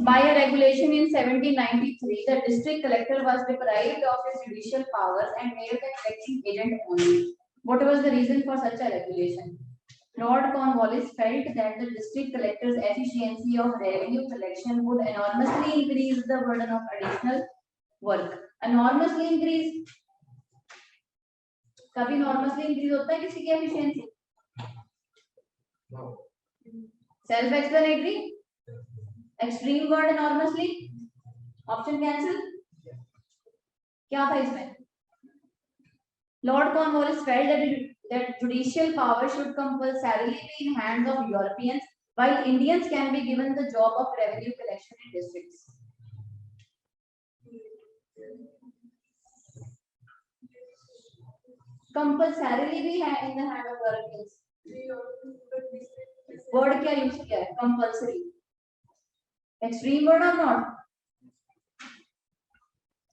By a regulation in 1793, the district collector was deprived of his judicial powers and made the collecting agent only. What was the reason for such a regulation? Lord Cornwallis felt that the district collector's efficiency of revenue collection would enormously increase the burden of additional work. Enormously increase. कभी enormously increase होता है किसी की efficiency? No. Self-explanatory. Extreme word enormously. Option cancel. क्या था इसमें? Lord Cornwallis felt that judicial power should compulsorily be in hands of Europeans, while Indians can be given the job of revenue collection in districts. Compulsorily be in the hand of Europeans. Word क्या use किया है? Compulsory. Extreme word or not?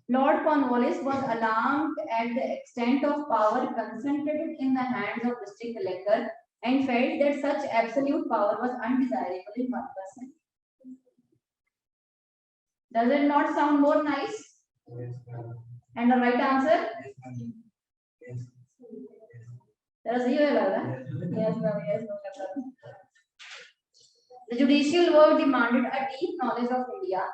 Lord Cornwallis was alarmed at the extent of power concentrated in the hands of district collector and felt that such absolute power was undesirable in one person. Does it not sound more nice? Yes, and the right answer? Yes. Yes, yes. The judicial work demanded a deep knowledge of India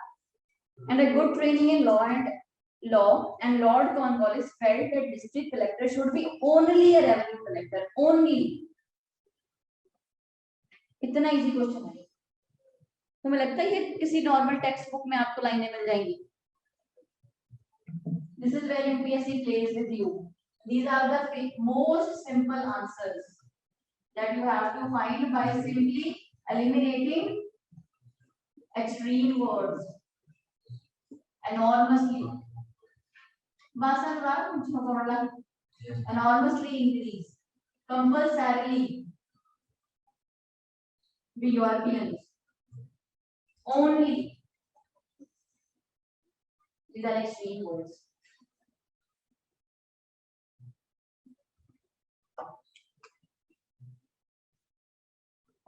and a good training in law, and Lord Cornwallis felt that district collector should be only a revenue collector. Only. इतना easy question है. तो मुझे लगता है ये किसी normal text book में आपको लाइनें मिल जाएंगी. This is where UPSC plays with you. These are the most simple answers that you have to find by simply eliminating extreme words. Enormously. Enormously increase. Compulsorily. Be Europeans. Only. These are extreme words.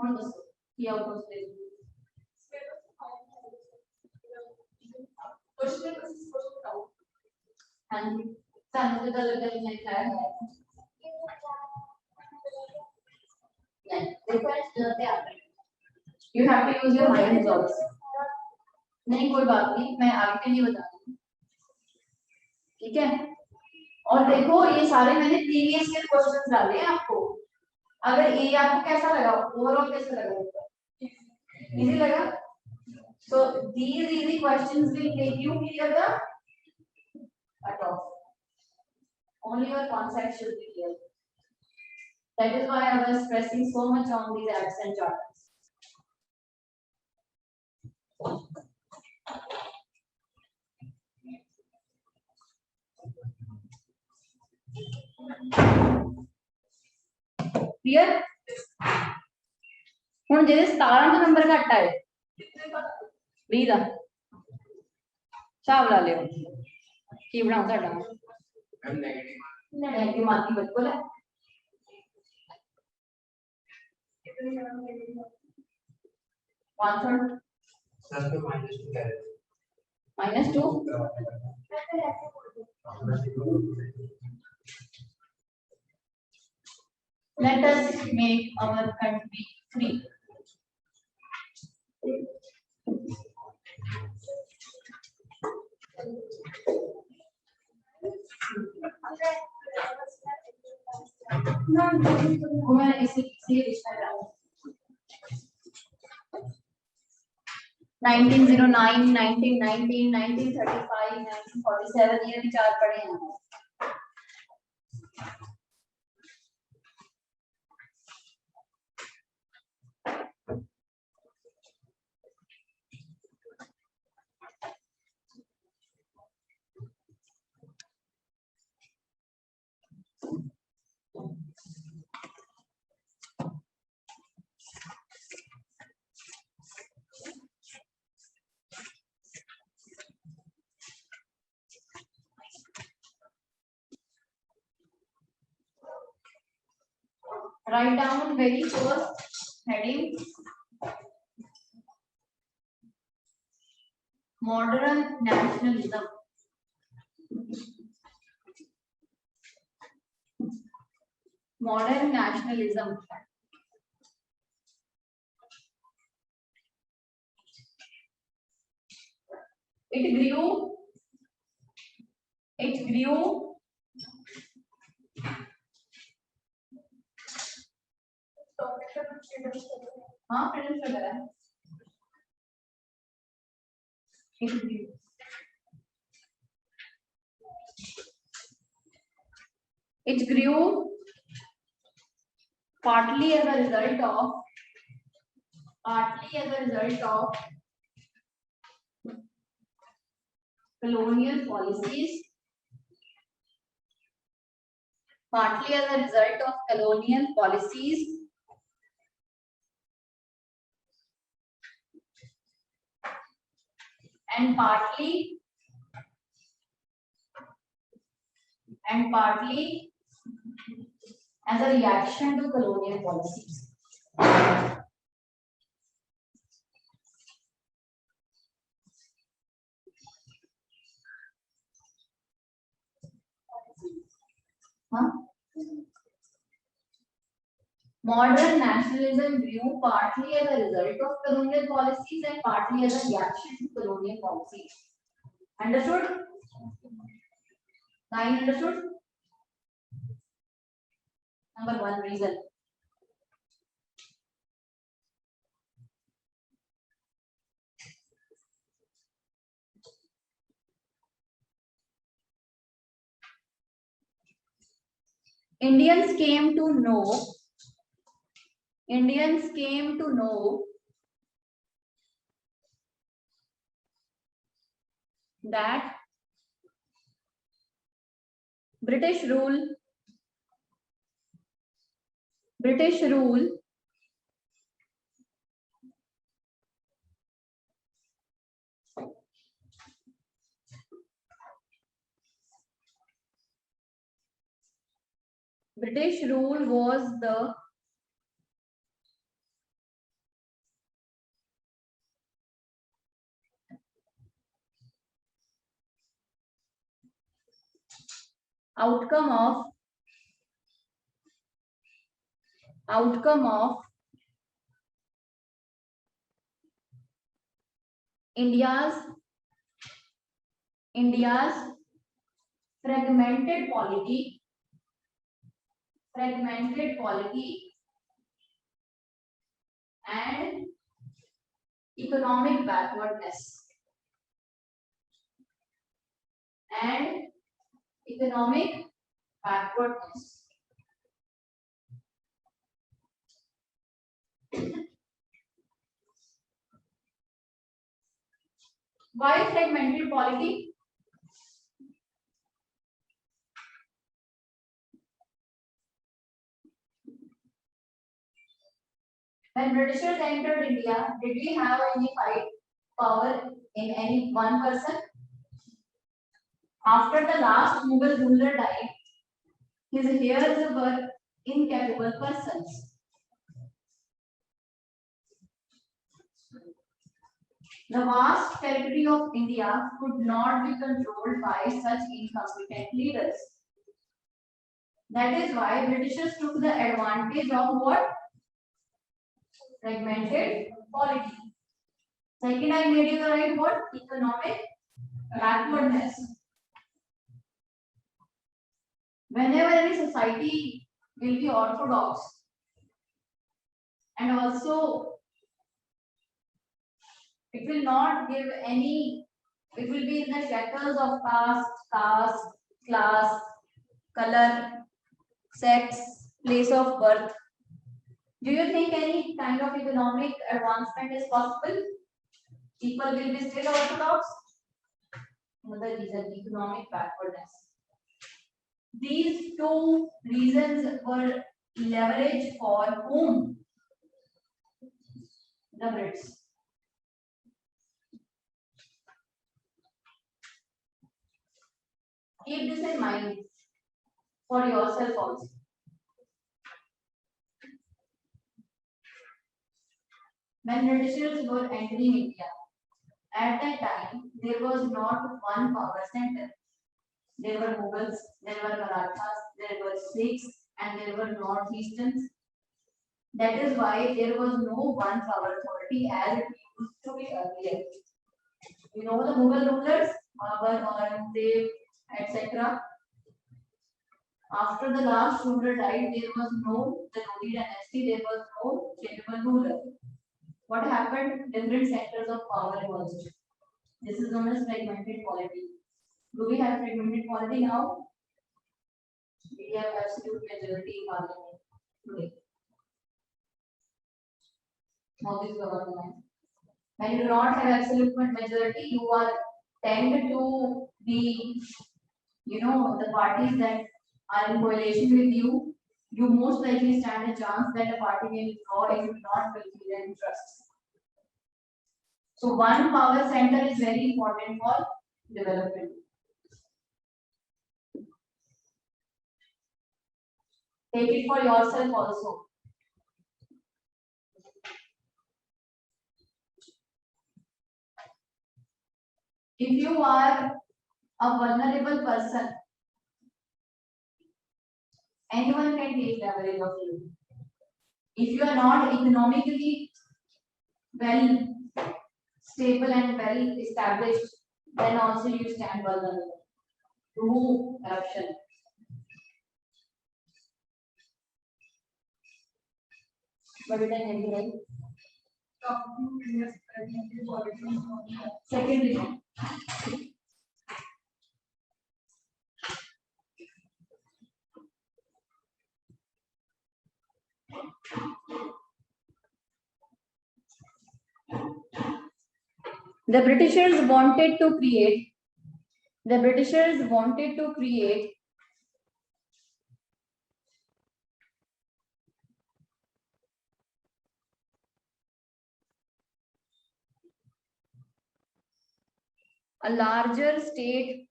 On this, here goes this. Question is question out. And some of you have to use your mind also. नहीं कोई बात नहीं, मैं आगे के लिए बता दूँ. ठीक है? और देखो ये सारे मैंने प्रीवियस ईयर क्वेश्चंस डाले हैं आपको. अगर ये आपको कैसा लगा, ओवरऑल कैसा लगा? इजी लगा? So these easy questions will make you clear the cutoff. Only your concept should be clear. That is why I was stressing so much on these accent charts. Clear? ਹੁਣ ਜਿਹਦੇ 17 number ਘੱਟ ਆਏ 20 ਦਾ ਹਿਸਾਬ ਲਾ ਲਿਓ ਕੀ ਬਣਾਉ ਤੁਹਾਡਾ ਨੈਗੇਟਿਵ ਮਾਰਕਿੰਗ ਬਿਲਕੁਲ ਹੈ -2 let us make our country free. मैं इसी रिश्ता 1909, 1919, 1935, 1947 ये भी चार पढ़े हैं. Write down very first heading. modern nationalism. Modern nationalism. It grew. हाँ फ्रेंड्स वगैरह it grew partly as a result of colonial policies, and partly as a reaction to colonial policies. Modern nationalism grew partly as a result of colonial policies and partly as a reaction to colonial policies. Understood? 9 understood? Number 1 reason. Indians came to know that British rule was the outcome of India's fragmented polity and economic backwardness. Why fragmented polity? When Britishers entered India, did we have any fight power in any one person? After the last Mughal ruler died, his heirs were incapable persons. The vast territory of India could not be controlled by such incompetent leaders. That is why Britishers took the advantage of what? Fragmented polity. Second, I made you the right word, economic backwardness. Whenever any society will be orthodox and also it will not give any, it will be in the shackles of caste, class, color, sex, place of birth. Do you think any kind of economic advancement is possible? People will be still orthodox? Another reason, economic backwardness. These two reasons were leveraged for whom? The Brits. Keep this in mind for yourself also. When Britishers were entering India, At that time, there was not one power center. There were Mughals, there were Marathas, there were Sikhs, and there were Northeasterns. That is why there was no one power authority as it used to be earlier. You know the Mughal rulers, Babur, Aurangzeb, etc. After the last ruler died, there was no the Lodi dynasty. There was no capable ruler. What happened? Different sectors of power emerged. This is known as fragmented polity. Do we have fragmented polity now? We have absolute majority in parliament today. Modi's government. When you do not have absolute majority, you are tend to be, the parties that are in coalition with you. You most likely stand a chance that a party may withdraw if you do not fulfill their interests. So one power center is very important for development. Take it for yourself also. If you are a vulnerable person, anyone can take leverage of you. If you are not economically well stable and well established, then also you stand vulnerable to corruption. What did I tell you, right? Second reason. The Britishers wanted to create a larger state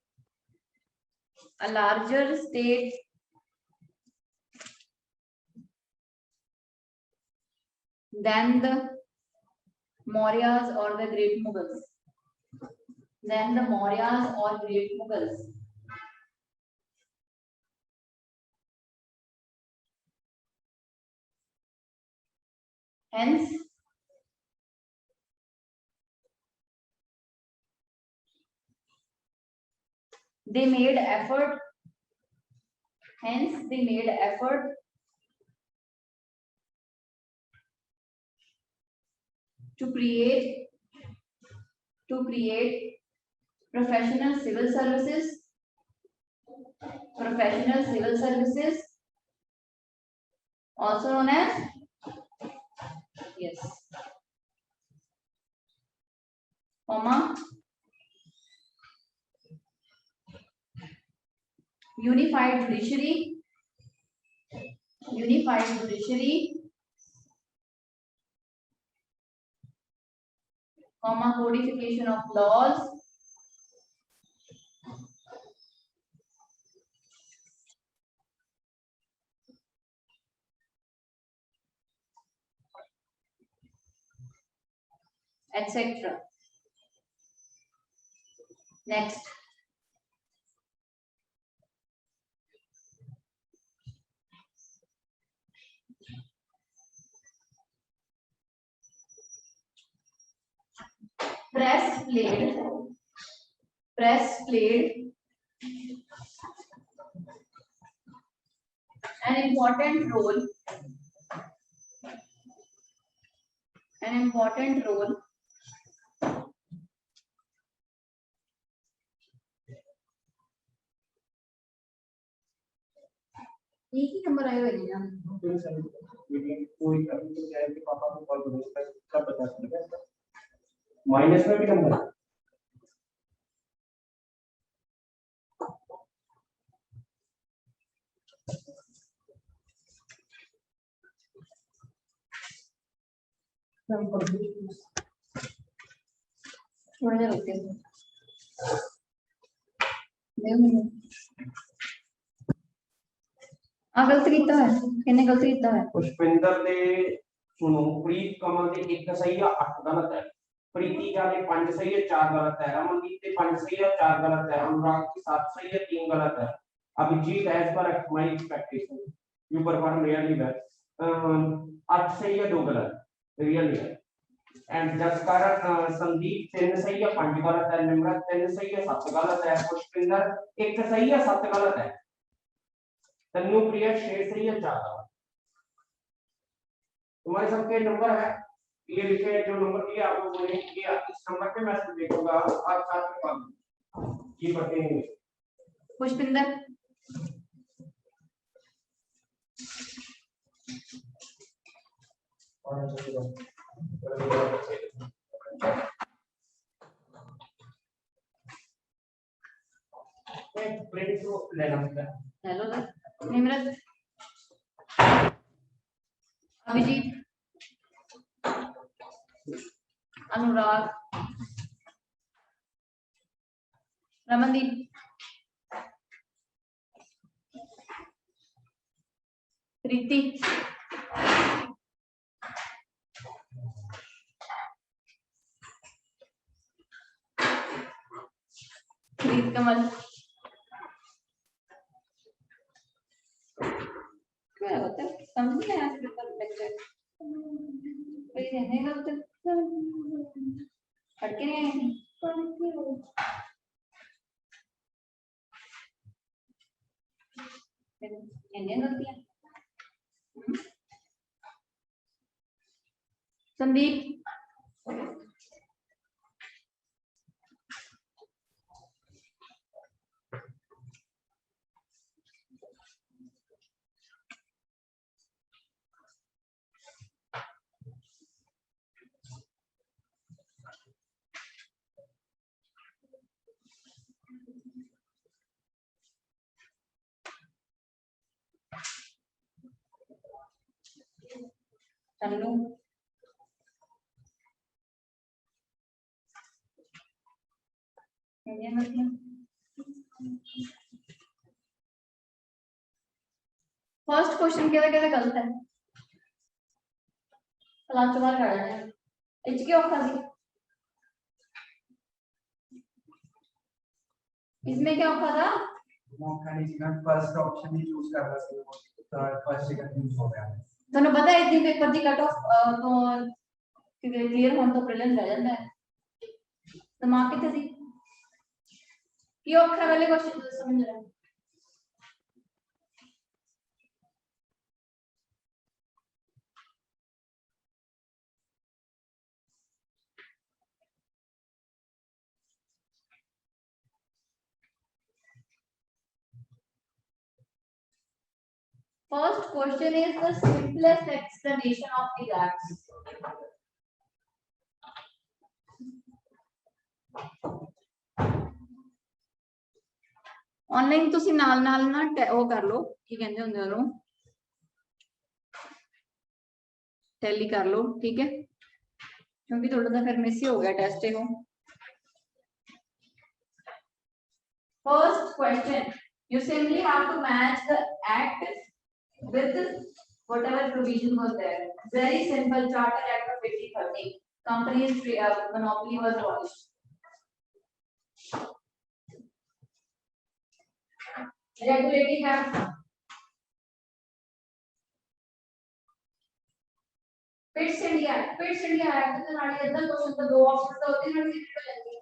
than the Mauryas or the Great Mughals. Hence, they made effort to create professional civil services, also known as unified judiciary, codification of laws, etc. Next. Press played an important role एक ही number आया है ना कोई अभी तो क्या है कि पापा को कॉल करो उसका सब बता सकते माइनस में भी नंबर थोड़ा देर रुकते हैं गलत कीता है किन्ने गलत कीता है पुष्पिंदर दे सुनो प्रीत कमल दे एक सही या 8 गलत है प्रीति जाले 5 सही है 4 गलत है, रमनदीप के 5 सही है 4 गलत है, अनुराग की 7 सही है 3 गलत है, Abhijit as per my expectation you perform really well 8 सही है 2 गलत रियली है, एंड जसकर संदीप 3 सही है 5 गलत है, निम्रत 3 सही है 7 गलत है, पुष्पिंदर 1 सही है 7 गलत है, तन्नू प्रिया 6 सही है 4 गलत। तुम्हारे सबके नंबर है ये लिखे, जो नंबर दिए आपको वो नहीं किया, इस नंबर पे मैसेज देखूंगा आप साथ में काम ये पढ़ते हैं। पुष्पिंदर प्रिंट को लेना है। हेलो निम्रत अभिजीत अनुराग रमनदीप प्रीति प्रीत कमल क्या होता है समझ नहीं आया पेपर लेक्चर कोई रहने का तो पढ़ के नहीं आए इंडियन होती है संदीप तन्नू इंडियन होती है फर्स्ट क्वेश्चन केदा गलत है क्लास चो बाहर काढ़ है इच के औखा सी इसमें क्या औखा था मौका नहीं सीखा फर्स्ट ऑप्शन ही चूज कर रहा था तो फर्स्ट से कंफ्यूज हो गया ਤੁਹਾਨੂੰ ਪਤਾ ਹੈ ਇਤਨੀ ਪੇਪਰ ਦੀ ਕਟ ਆਫ ਤੋਂ ਕਲੀਅਰ ਹੋਣ ਤੋਂ ਪ੍ਰੀਲਿਮਸ ਰਹਿ ਜਾਂਦਾ ਹੈ ਦਿਮਾਗ ਕਿੱਥੇ ਸੀ ਕੀ ਔਖਾ ਵਾਲੇ ਕੁਐਸਚਨ ਸਮਝ ਰਹੇ First question is the simplest explanation of the gaps. Online ਤੁਸੀਂ ਨਾਲ ਨਾ ਉਹ ਕਰ ਲਓ ਕੀ ਕਹਿੰਦੇ ਹੁੰਦੇ ਉਹਨੂੰ ਟੈਲੀ ਕਰ ਲਓ ਠੀਕ ਹੈ ਕਿਉਂਕਿ ਤੁਹਾਡਾ ਤਾਂ ਫਿਰ ਮਿਸ ਹੀ ਹੋ ਗਿਆ ਟੈਸਟ ਇਹੋ First question you simply have to match the act with whatever provision was there. Very simple. Charter Act of 2013. Companies monopoly was abolished. Regulating Act. Pitt India Act के नाल इधर क्वेश्चन तो दो option तो होते हैं repeat हो जाएंगे.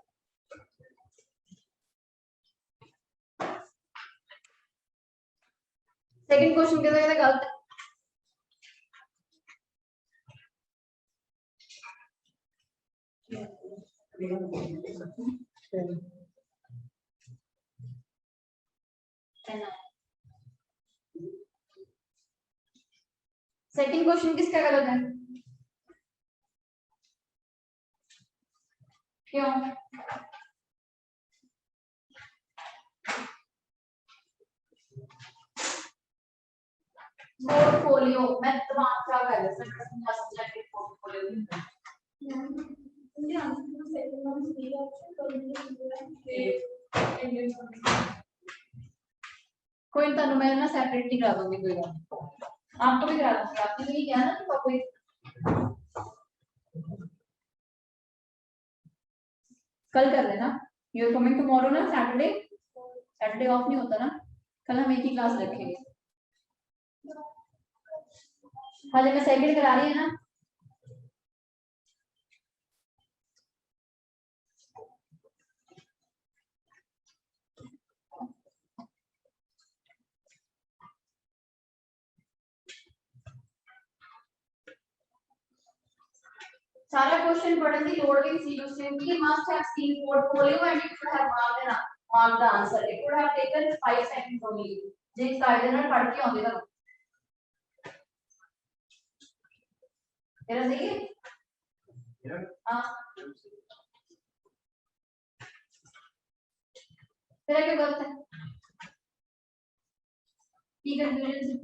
सेकंड क्वेश्चन के लिए गलत है सेकंड क्वेश्चन किसका गलत है क्यों पोर्टफोलियो मैं दिमाग क्या कर रहा हूं समझा के पोर्टफोलियो कोई तो मैं ना सेपरेटली करा दूंगी कोई बात आपको भी करा दूंगी आपने नहीं किया ना तो कोई कल कर लेना, यू आर कमिंग टुमारो ना, सैटरडे, सैटरडे ऑफ नहीं होता ना, कल हम एक ही क्लास रखेंगे। हाल में सेकंड करा रही है ना, सारा क्वेश्चन पढ़ने की लोड भी थी, you simply must have seen portfolio and you should have marked the answer. It would have taken 5 seconds only. जिस कायदे में पढ़ के आਉਂਦੇ करो, तेरा सही है? हाँ, तेरा क्यों गलत है? की कंफ्यूजन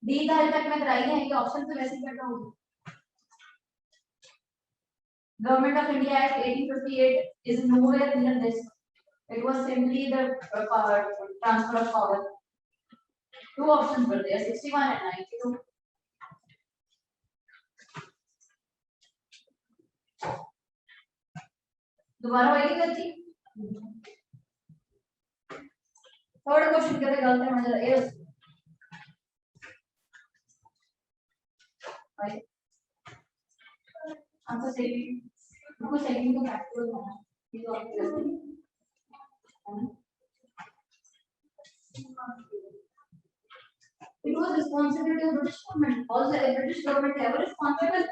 डी हाल तक मैं कराई है कि ऑप्शन तो वैसे ही करता हूँ। Government of India Act 1858 is nowhere near this. It was simply the transfer of power. Two options were there, 61 and 92. दोबारा वही गलती। थर्ड क्वेश्चन के गलत है मुझे ये आंसर सही उनको सेकंड को प्रैक्टिकल होना ये तो आपकी गलती है। It was responsibility of British government. Also, the British government ever responsible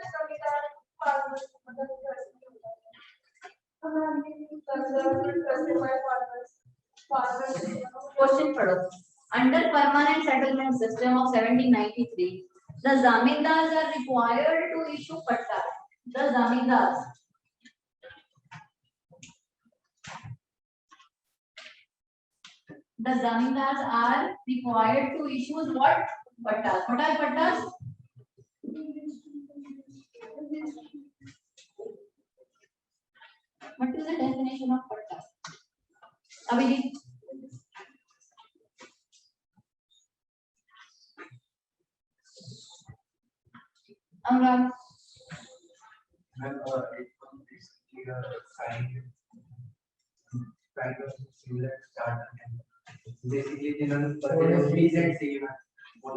Question पढ़ो। Under permanent settlement system of 1793, the zamindars are required to issue patta. The zamindars. The zamindars are required to issue what? Pattas. What are pattas? What is the definition of pattas? Abhijit. Anurag. Kind of similar chart. Basically, the fees and same but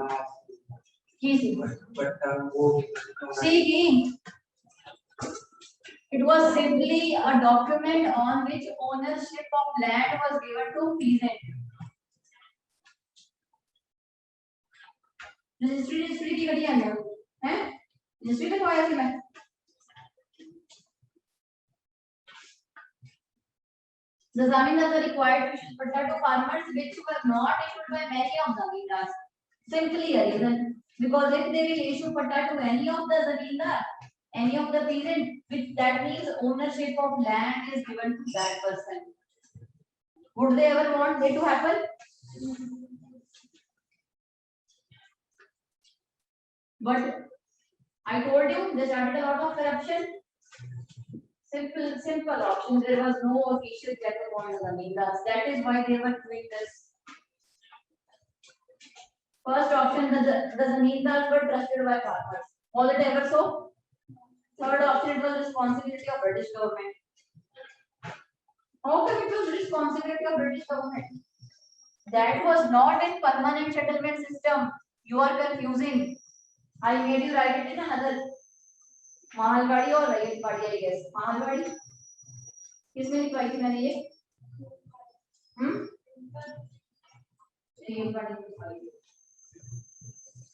see, it was simply a document on which ownership of land was given to peasant. Registry की घड़ी आने हैं? Registry तो आया थी मैं। The zamindars are required to issue patta to farmers which were not issued by many of zamindars. Simply a reason, because if they will issue patta to any of the zamindar, any of the peasant, which that means ownership of land is given to that person. Would they ever want it to happen? But I told you they started a lot of corruption. Simple option. There was no official check upon the zamindars. That is why they were doing this. First option, the zamindars were trusted by farmers. Was it ever so? Third option, it was responsibility of British government. How come it was responsibility of British government? That was not in permanent settlement system. You are confusing. I made you write it in another. Mahalwadi or Rayatwadi, I guess. Mahalwadi. किसमें लिखवाई थी मैंने ये?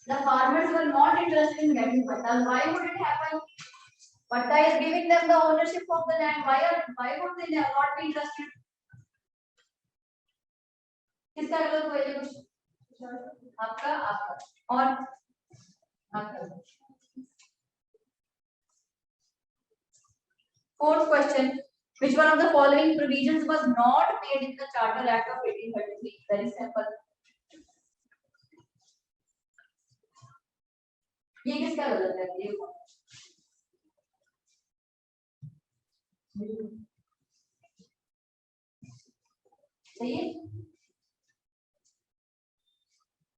The farmers were not interested in getting patta. Why would it happen? Patta is giving them the ownership of the land. Why would they not be interested? किसका गलत हुआ ये कुछ? आपका और आपका। Fourth question. Which one of the following provisions was not made in the Charter Act of 1833? Very simple. ये किसका गलत है? ये सही है?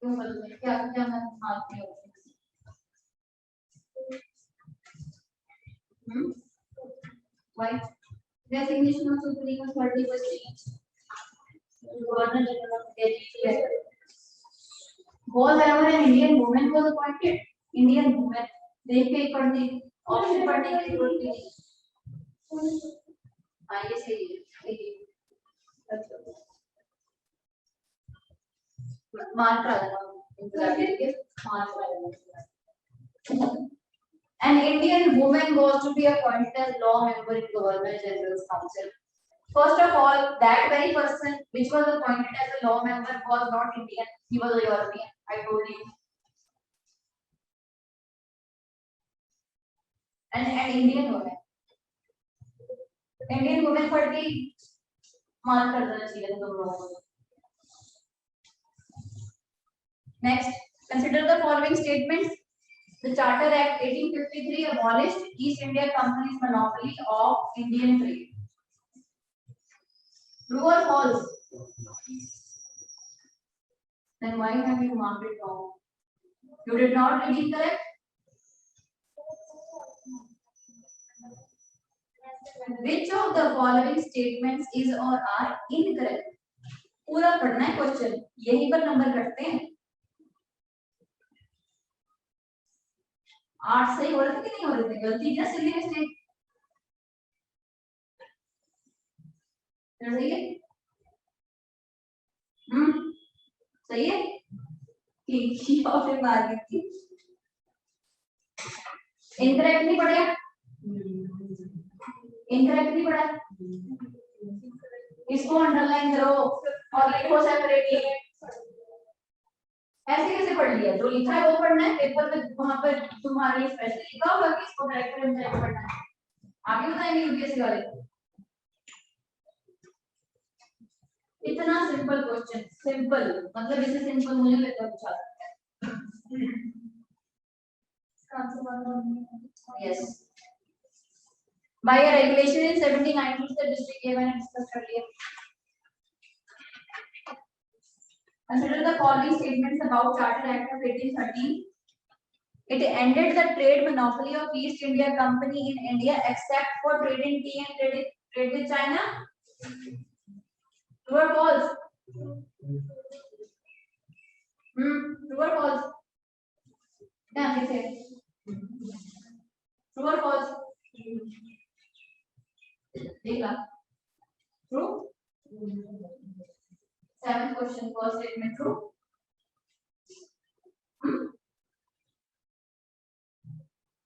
क्यों गलत है? क्या मैं हाथ में Why? Resignation of Supreme Authority was changed. Governor General of Delhi was ever an Indian woman was appointed. Indian woman. देख के पढ़ने ऑप्शन पढ़ने की जरूरत नहीं। हाँ ये सही है। मार्क आ जाएगा। An Indian woman was to be appointed as law member in Governor General's Council. First of all, that very person which was appointed as a law member was not Indian; he was a European. I told you. And an Indian woman. Indian woman पढ़ती mark कर देना चाहिए तुम लोगों को. Next, consider the following statements. The Charter Act 1853 abolished East India Company's monopoly of Indian trade. True or false? Then why have you marked it wrong? You did not read it correct? Which of the following statements is or are incorrect? पूरा पढ़ना है question, यही पर number कटते हैं. 8 सही हो रहे थे कि नहीं हो रहे थे? गलती क्या सिली मिस्टेक? सही है? सही है? ठीक है, फिर मार दी थी. इनकरेक्ट नहीं पढ़ा? इनकरेक्ट नहीं पढ़ा? इसको अंडरलाइन करो और लिखो सेपरेटली. ऐसे कैसे पढ़ लिया? जो लिखा है वो पढ़ना है, पेपर में वहां पर तुम्हारे लिए स्पेशल लिखा होगा कि इसको करेक्ट पढ़ना है. आगे बताएंगे यूपीएससी वाले. इतना सिंपल क्वेश्चन, सिंपल मतलब इसे सिंपल मुझे पेपर पूछा सकता है. Yes, by a regulation in 1790 the district gave and discussed earlier. Consider the following statements about Charter Act of 1813. It ended the trade monopoly of East India Company in India except for trade in tea and trade with China. True or false? True or false? Yeah, say. True or false? देखा. True. 7th question, first statement true.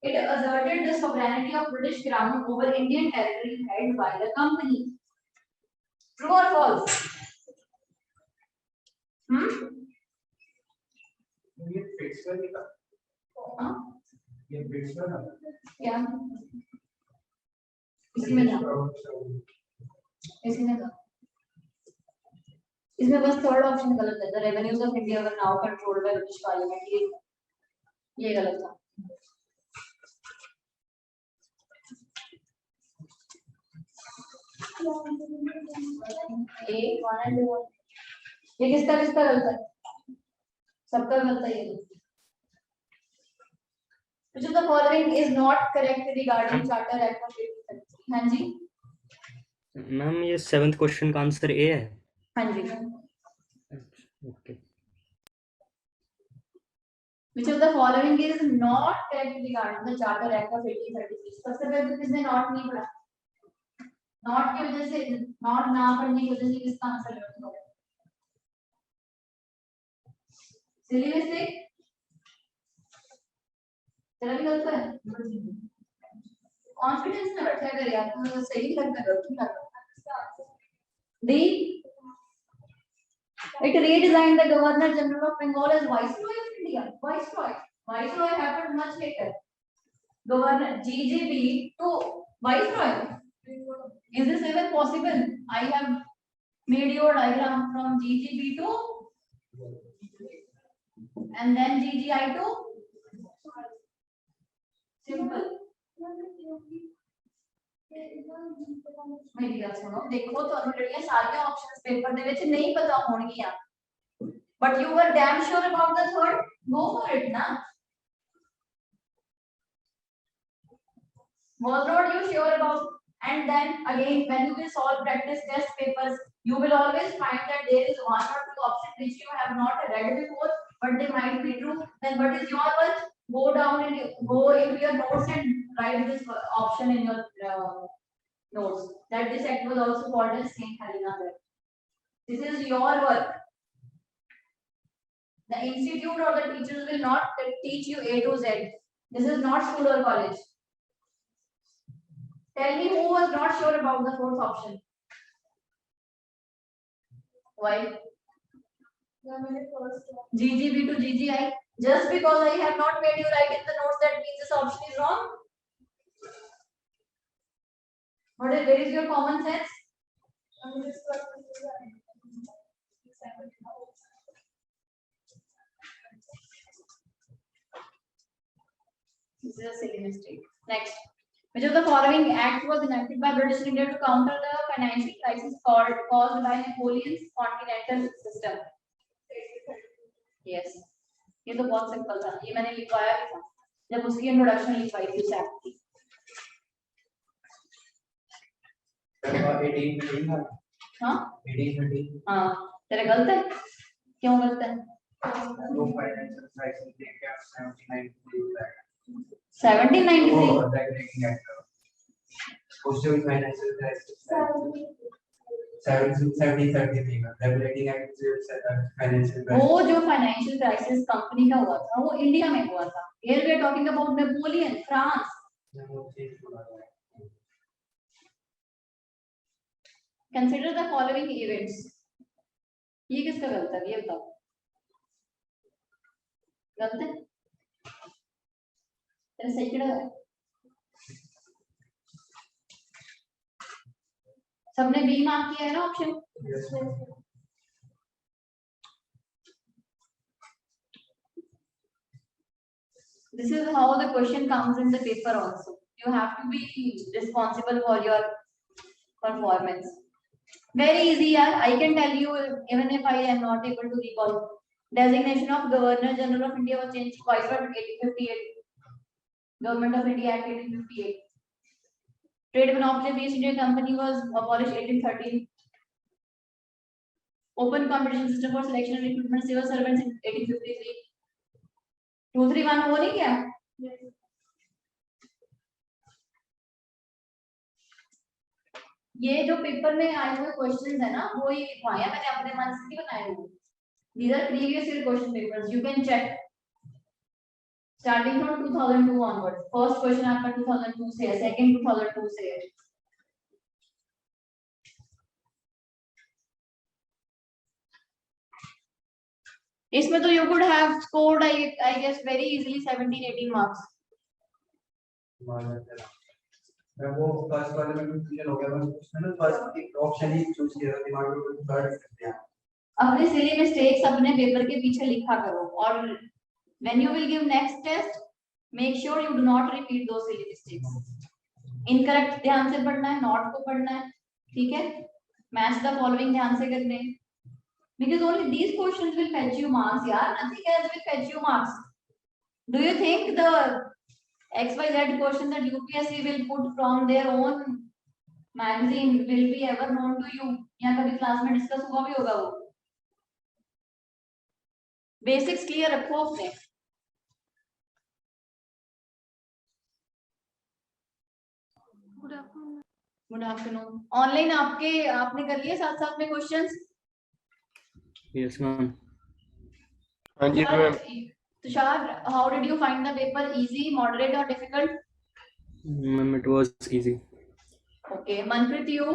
It asserted the sovereignty of British Crown over Indian territory held by the company. True or false? ये fixer नहीं था. हाँ. ये fixer था. क्या? इसमें था. इसमें था. इसमें बस थर्ड ऑप्शन गलत है. The revenues of India were now controlled by British Parliament. ये गलत था. ये किसका किसका गलत है? सबका गलत है ये. Which of the following is not correct regarding Charter Act of 1833? हाँ जी. मैम ये 7th क्वेश्चन का आंसर ए है. हाँ जी. Okay. Which of the following is not correct regarding the Charter Act of 1833? सबसे पहले तो किसने नॉट नहीं पढ़ा? नॉट की वजह से, नॉट ना पढ़ने की वजह से किसका आंसर गलत होगा? Silly mistake. तेरा भी गलत है. कॉन्फिडेंस में बैठा कर यार, तुम्हें सही लगता है गलत नहीं लगता. D. It redesigned the Governor General of Bengal as Viceroy of India. Viceroy happened much later. Governor GGB to Viceroy. Is this even possible? I have made your diagram from GGB to and then GGI to simple. मेरी बात सुनो. देखो तो already सारे options paper दे विच नहीं पता होणगियां, but you were damn sure about the third. Go for it ना. Was not you sure about? And then again, when you will solve practice test papers, you will always find that there is one or two options which you have not read before, but they might be true. Then what is your work? Go down and go into your notes and write this option in your notes. That this act was also called as Saint Helena. This is your work. The institute or the teachers will not teach you A to Z. This is not school or college. Tell me who was not sure about the fourth option. Why? GGB to GGI. Just because I have not made you write in the notes, that means this option is wrong. Where is your common sense? This is a silly mistake. Next. Which of the following act was enacted by British India to counter the financial crisis caused by Napoleon's continental system? Yes. ये तो बहुत simple था, ये मैंने लिखवाया भी था जब उसकी इंट्रोडक्शन लिखवाई थी उस एक्ट की। 1813 था। हाँ 1813। हाँ तेरा गलत है, क्यों गलत है? वो फाइनेंशियल क्राइसिस देख के 1793 1793 वो रेगुलेटिंग एक्ट उससे भी फाइनेंशियल क्राइसिस 1733 में रेगुलेटिंग एक्ट से फाइनेंशियल वो जो फाइनेंशियल क्राइसिस कंपनी का हुआ था वो इंडिया में हुआ था। Here we are talking about Napoleon France. Consider the following events. ये किसका गलत है ये बताओ? गलत है? तेरा सही किधर है? सबने बी मार्क किया है ना option? This is how the question comes in the paper also. You have to be responsible for your performance. Very easy, yaar. I can tell you even if I am not able to recall. Designation of Governor General of India was changed twice in 1858. Government of India Act 1858. Trade Monopoly of East India Company was abolished 1813. Open competition system for selection and recruitment of civil servants in 1853. 231 हो नहीं क्या? ये जो paper में आए हुए questions है ना वो ये लिखवाया मैंने अपने मन से नहीं बनाए हुए। These are previous year question papers. You can check. Starting from 2002 onwards. First question आपका 2002 से है, second 2002 से है। इसमें तो you could have scored I guess very easily 17-18 marks. वो फर्स्ट वाले में कंफ्यूजन हो गया बस उसमें ना फर्स्ट ऑप्शन ही चूज किया दिमाग में थर्ड कर दिया। अपने सिली मिस्टेक्स अपने पेपर के पीछे लिखा करो और when you will give next test make sure you do not repeat those silly mistakes. Incorrect ध्यान से पढ़ना है, नोट को पढ़ना है, ठीक है? मैच द फॉलोइंग ध्यान से करने हैं because only these questions will fetch you marks yaar, nothing else will fetch you marks. Do you think the XYZ question that UPSC will put from their own magazine will be ever known to you या कभी class में discuss हुआ भी होगा? वो basics clear रखो अपने। Good afternoon. Online आपने कर लिए साथ साथ में क्वेश्चंस? Yes ma'am. हाँ जी ma'am. Tushar, how did you find the paper? Easy, moderate और difficult? Ma'am it was easy. Okay, Manpreet you?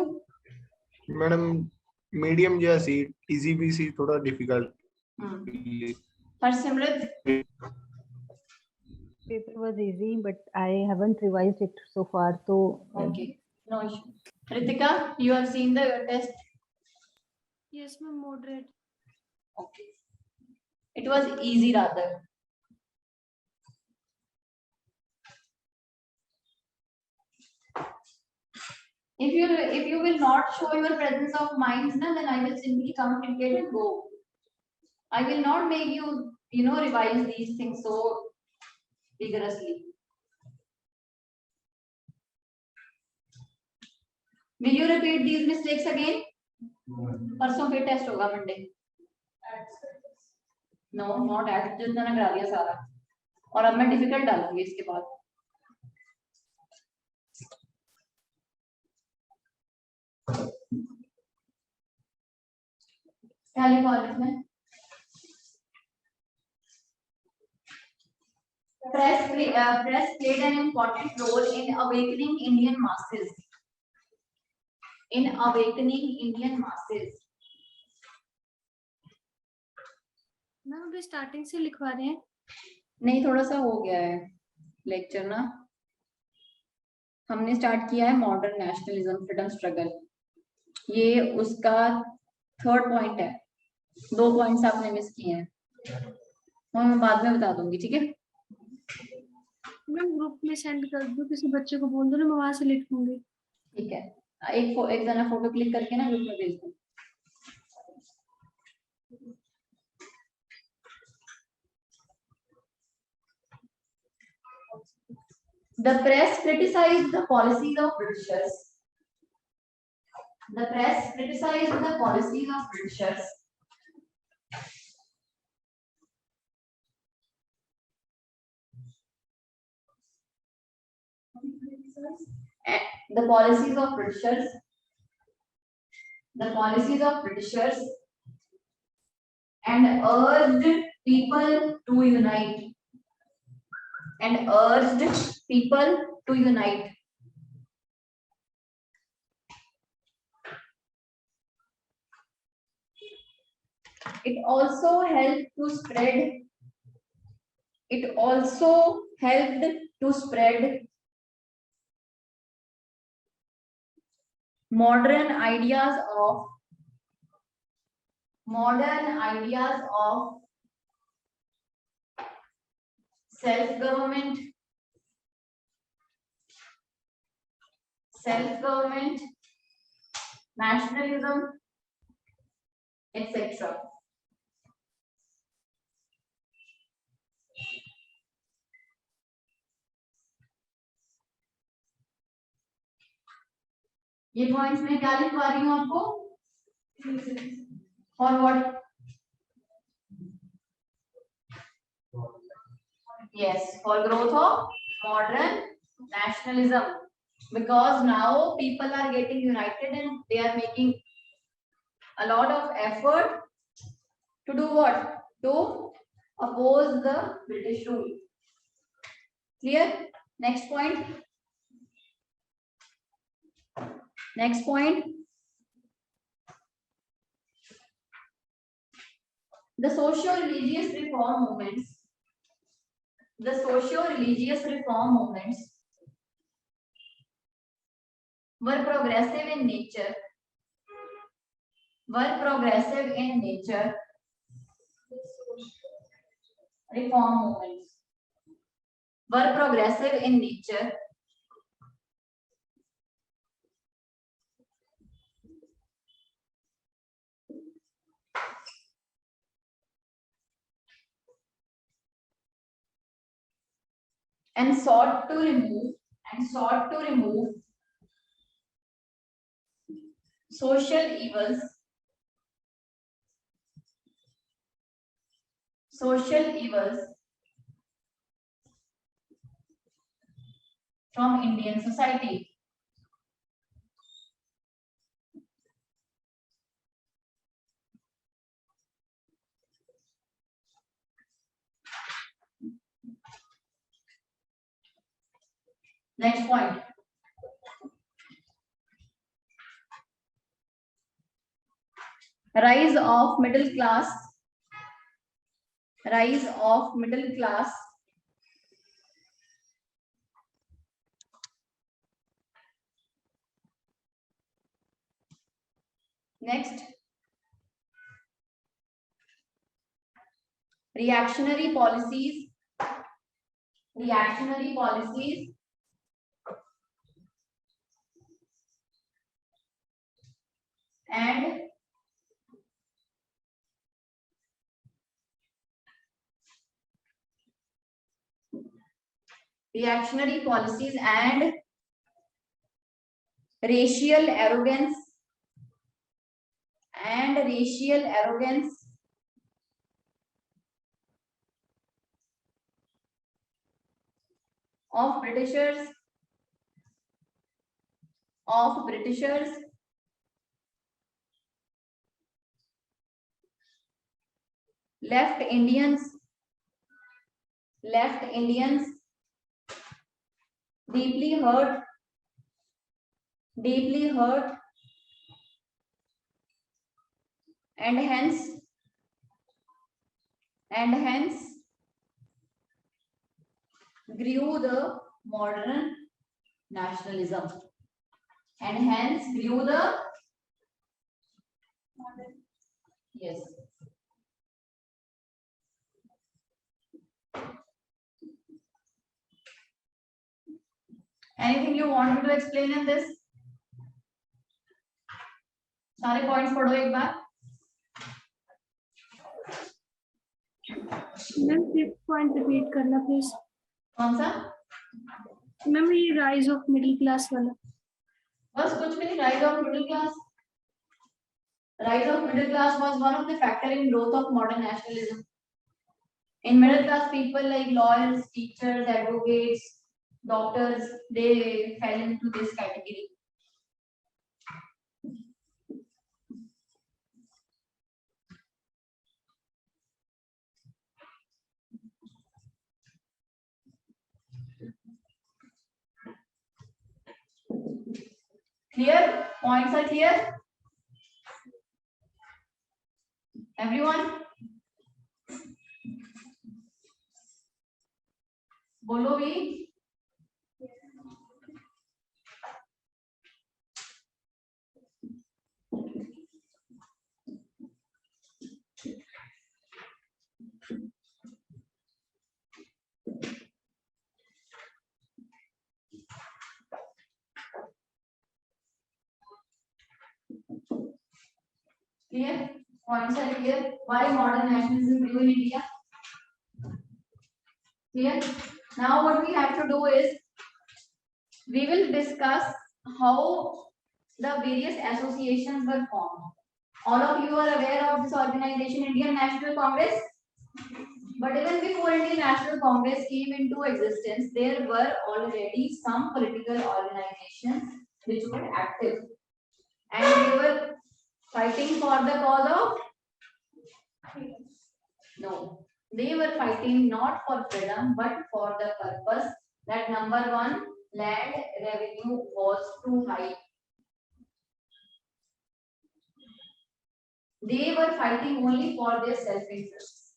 Madam medium जैसी, इजी भी सी, थोड़ा डिफिकल्ट। पर Simrat? Paper was easy, but I haven't revised it so far. So okay, no issue. Ritika, you have seen the test? Yes, ma'am, moderate. Okay. It was easy rather. If you will not show your presence of mind, na, then I will simply communicate and go. I will not make you revise these things so vigorously. Will you repeat these mistakes again? परसों फिर test होगा Monday. No not at, जितना ना करा दिया सारा. और अब मैं डिफिकल्ट डालूंगी इसके बाद. क्या लिखा है इसमें? Press played an important role in awakening Indian masses. In awakening Indian masses. Ma'am अभी स्टार्टिंग से लिखवा रहे हैं. नहीं, थोड़ा सा हो गया है लेक्चर ना. हमने स्टार्ट किया है मॉडर्न नेशनलिज्म फ्रीडम स्ट्रगल. ये उसका 3rd पॉइंट है. 2 पॉइंट्स आपने मिस किए हैं, और मैं बाद में बता दूंगी. ठीक है, मैं ग्रुप में सेंड कर दूं, किसी बच्चे को बोल दो ना, मैं वहां से लिख लूंगी. ठीक है. एक जना फोटो क्लिक करके ना ग्रुप में भेज दो. The press criticized the policies of Britishers. The press criticized the policies of Britishers. The policies of Britishers. The policies of Britishers, and urged people to unite. And urged people to unite. It also helped to spread. It also helped to spread modern ideas of self-government, nationalism, etc. ये points में क्या लिखवा रही हूँ आपको? For what? Yes, for growth of modern nationalism, because now people are getting united and they are making a lot of effort to do what? To oppose the British rule. Clear? Next point. Next point. The socio-religious reform movements. The socio-religious reform movements were progressive in nature. Reform movements were progressive in nature. And sought to remove social evils from Indian society. Next point. Rise of middle class. Next, reactionary policies and racial arrogance and racial arrogance of Britishers left Indians deeply hurt and hence grew the modern nationalism yes. Anything you want me to explain in this? सारे points पढ़ो एक बार. Ma'am fifth point repeat करना please. कौन सा? Ma'am ये rise of middle class वाला. बस कुछ भी नहीं. Rise of middle class. Rise of middle class was one of the factor in growth of modern nationalism. In middle class, people like lawyers, teachers, advocates, doctors, they fell into this category. Clear? Points are clear? Everyone? बोलो भी. Clear? Points are clear. Why modern nationalism grew in India? Clear? Now what we have to do is we will discuss how the various associations were formed. All of you are aware of this organization, Indian National Congress. But even before Indian National Congress came into existence, there were already some political organizations which were active, and they were fighting for the cause of. No, they were fighting not for freedom but for the purpose that number one, land revenue was too high. They were fighting only for their self-interest.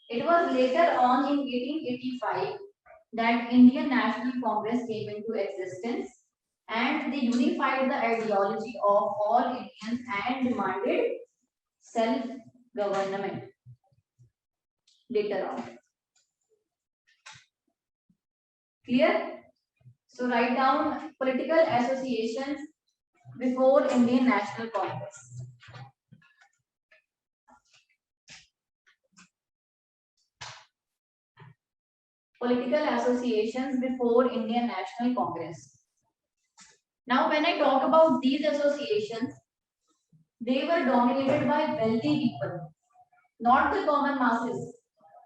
It was later on in 1885 that Indian National Congress came into existence, and they unified the ideology of all Indians and demanded self-government later on. Clear? So write down political associations before Indian National Congress. Political associations before Indian National Congress. Now, when I talk about these associations, they were dominated by wealthy people, not the common masses.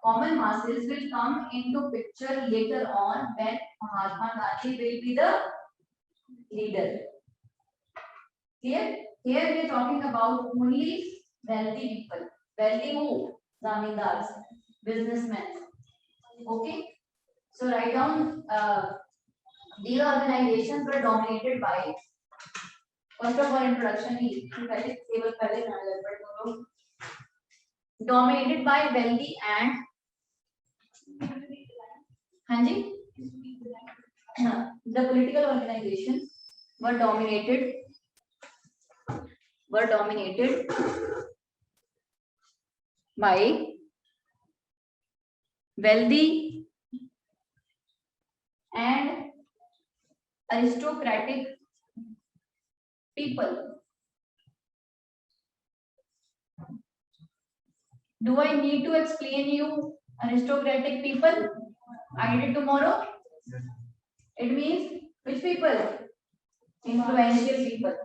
Common masses will come into picture later on when Mahatma Gandhi will be the leader. Here we are talking about only wealthy people. Wealthy who? Zamindars, businessmen. Okay. So write down these organizations were dominated by. First of all, introduction dominated by wealthy and the political organizations were dominated by wealthy and aristocratic people. Do I need to explain you aristocratic people? I did tomorrow. It means which people? influential people.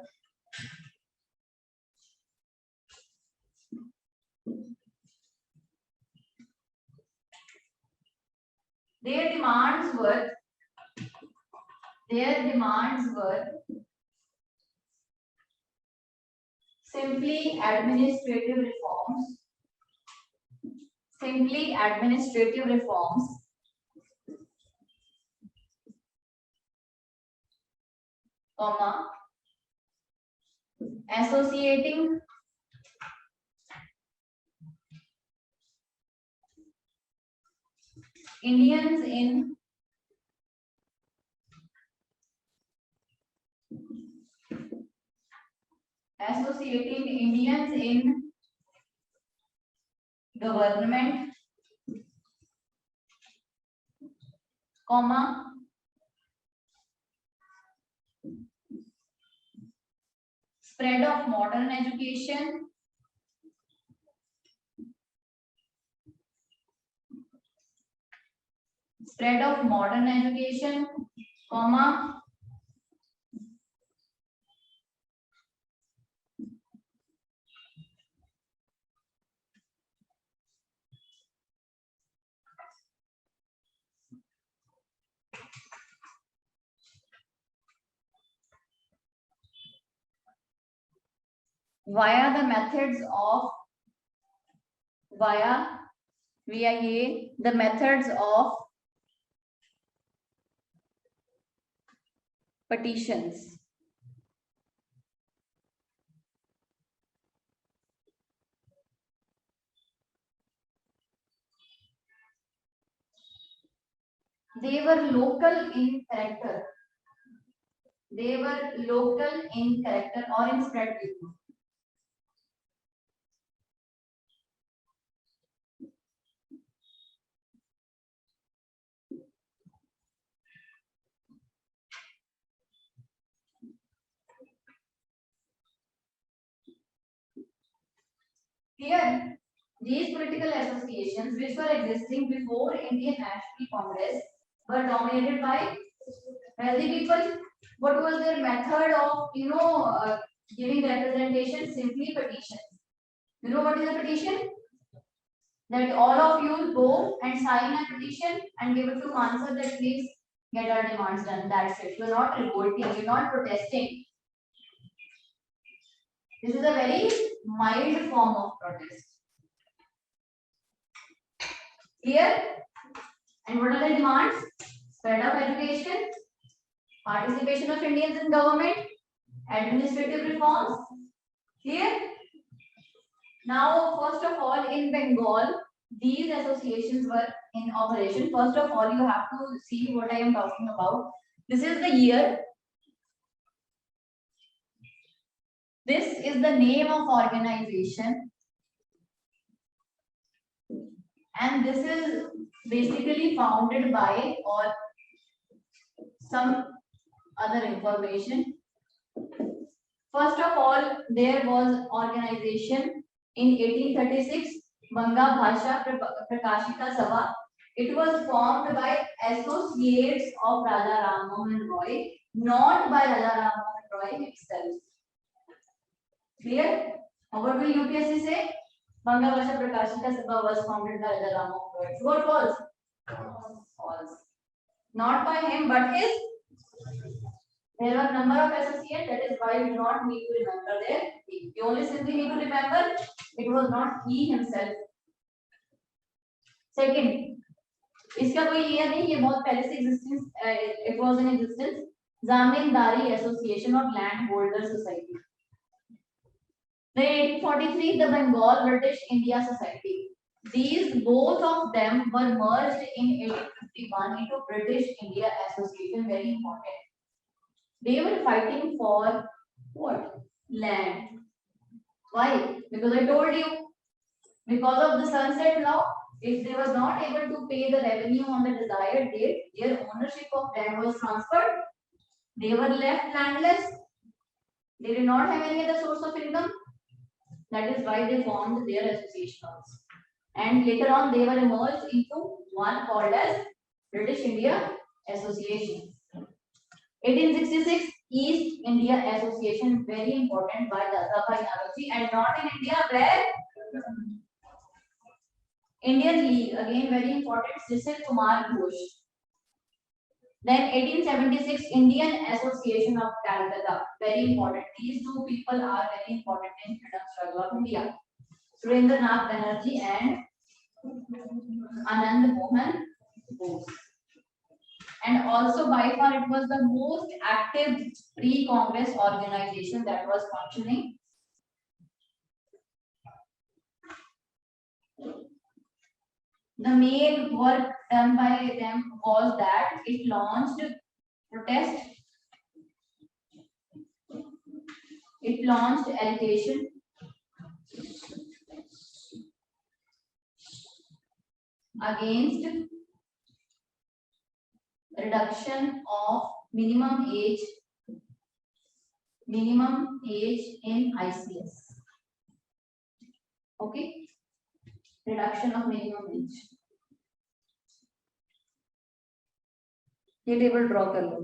Their demands were simply administrative reforms, comma, associating Indians in government, comma, spread of modern education, comma, via the methods of petitions. They were local in character. Or in spread view. Here, these political associations which were existing before Indian National Congress were dominated by wealthy people. What was their method of, giving representation? Simply petitions. You know what is a petition? That all of you go and sign a petition and give it to Mansar that please get our demands done. That's it. You're not revolting, you're not protesting. This is a very mild form of protest. Clear? And what are the demands? Spread of education, participation of Indians in government, administrative reforms. Clear? Now, first of all, in Bengal, these associations were in operation. First of all, you have to see what I am talking about. This is the year. This is the name of organization. And this is basically founded by or some other information. First of all, there was organization in 1836, Banga Bhasha Prakashita Sabha. It was formed by associates of Raja Ram Mohan Roy, not by Raja Ram Mohan Roy himself. Clear? What will UPSC say? Banga Bhasha Prakashita Sabha was founded by Raja Ram Mohan Roy. True or false? False. Not by him, but his. There are a number of associates, that is why you do not need to remember their name. You only simply need to remember it was not he himself. Second, इसका कोई year नहीं, ये बहुत पहले से existence, it was in existence. Zamindari Association of Landholder Society. Then 1843, the Bengal British India Society. These both of them were merged in 1851 into British India Association. Very important. They were fighting for what? Land. Why? Because I told you, because of the sunset law, if they were not able to pay the revenue on the desired date, their ownership of land was transferred. They were left landless. They did not have any other source of income. That is why they formed their association also. And later on, they were merged into one called as British India Association. 1866, East India Association, very important by the analogy, and not in India where Indian League, again very important, Cecil Kumar Ghosh. Then 1876 Indian Association of Calcutta, very important. These two people are very important in freedom struggle of India. Surendranath Banerjee and Anand Mohan Bose. And also by far it was the most active pre-Congress organization that was functioning. The main work done by them was that it launched protest, it launched agitation, against reduction of minimum age in ICS. Okay, reduction of minimum age. ये table draw कर लो.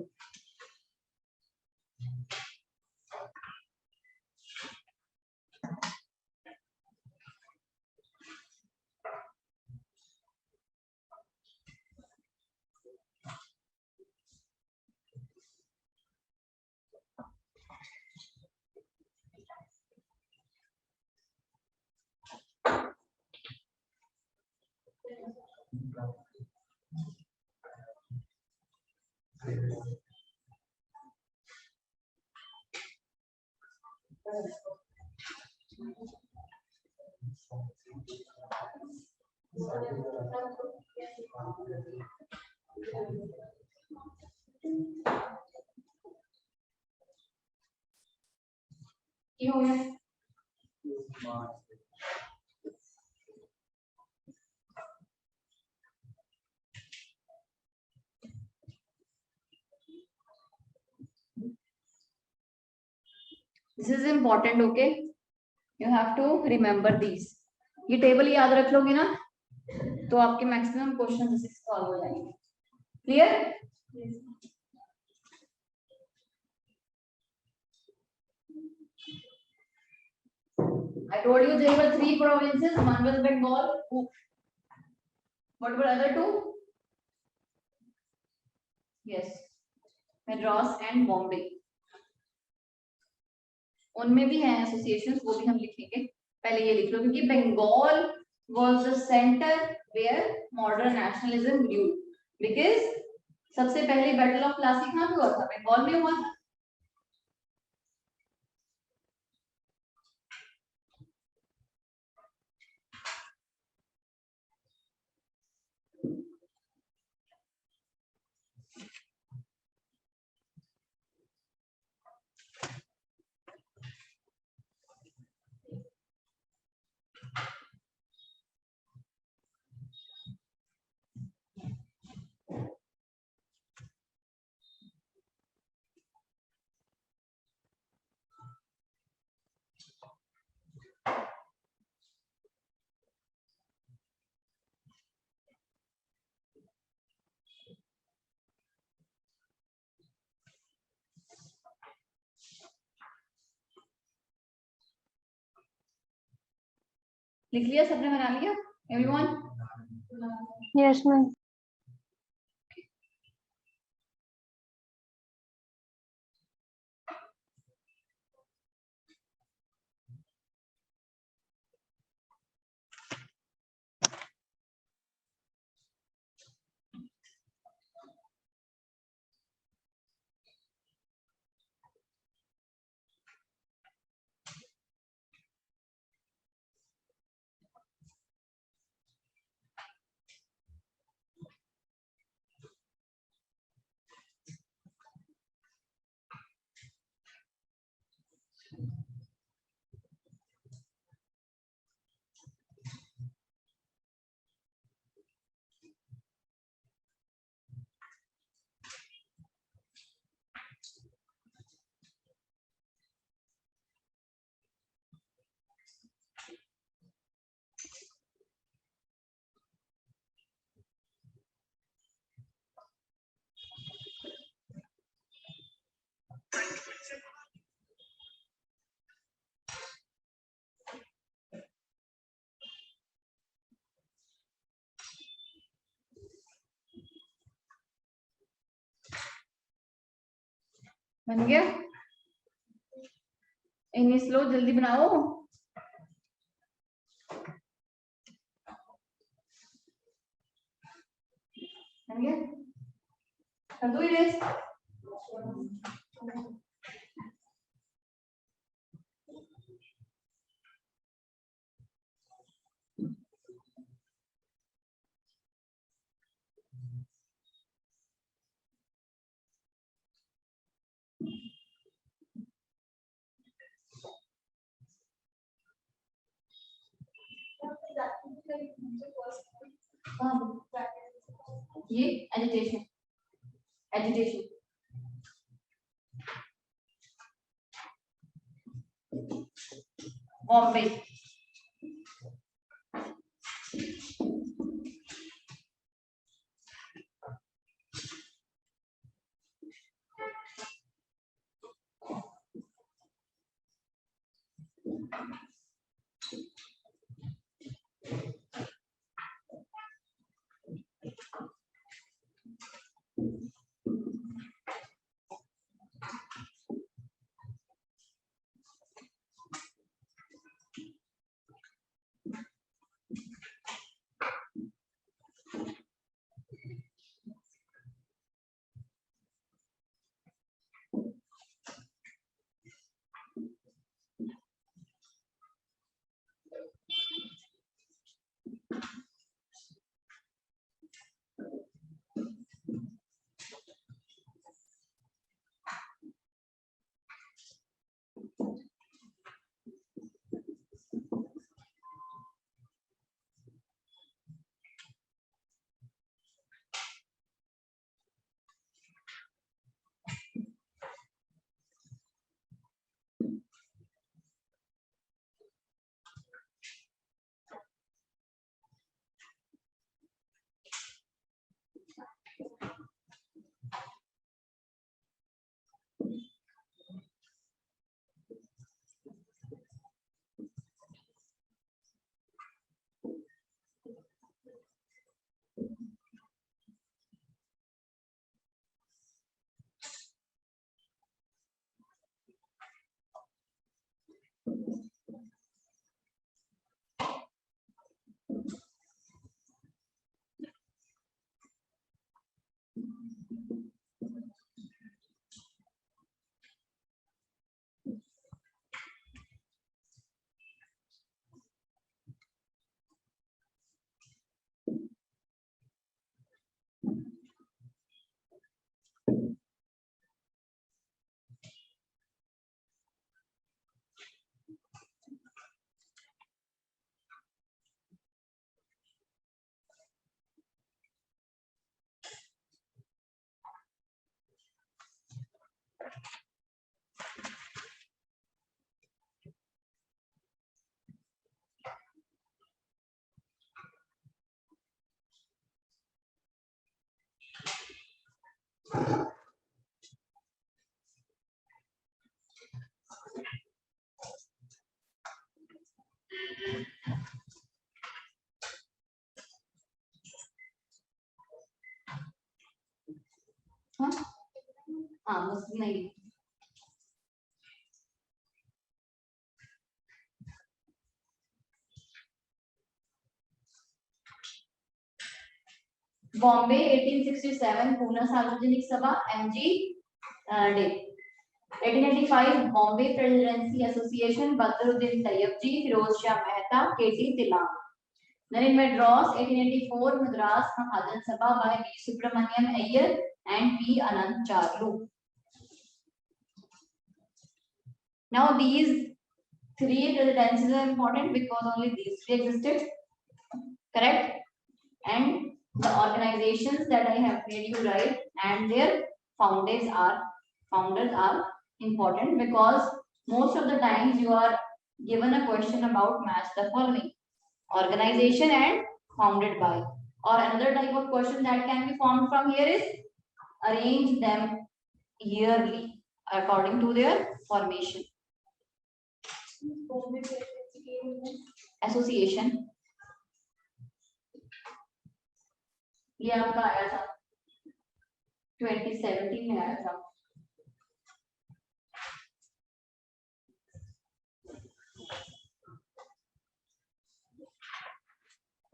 ये हो गया. This is important, okay? You have to remember these. ये table याद रख लोगे ना तो आपके मैक्सिमम क्वेश्चन सॉल्व हो जाएंगे. Clear? I told you there were 3 provinces. One was Bengal. What were other 2? Yes, Madras and Bombay. उनमें भी हैं एसोसिएशंस, वो भी हम लिखेंगे. पहले ये लिख लो क्योंकि Bengal was the center where modern nationalism grew, because सबसे पहले बैटल ऑफ प्लासी कहाँ पे हुआ था? बंगाल में हुआ था. लिख लिया सबने? बना लिया एवरीवन? Yes, ma'am. बन गया? इन्हीं स्लो, जल्दी बनाओ। बन गया? कर दो इरेज। ये एजिटेशन, एजिटेशन बॉम्बे। हाँ हाँ बस नहीं। बॉम्बे 1867 पूना सार्वजनिक सभा एमजी डे। 1885 Bombay presidency association Badruddin Tyabji, Pherozeshah Mehta, KT Telang. Then in Madras 1884 Madras Mahajan Sabha by V Subramaniam Iyer and P Anand Charlu. Now these three residences are important because only these three existed, correct? And the organizations that I have made you write and their founders are important because most of the times you are given a question about match the following: organization and founded by. Or another type of question that can be formed from here is arrange them yearly according to their formation. Association ये आपका आया था 2017 में आया था।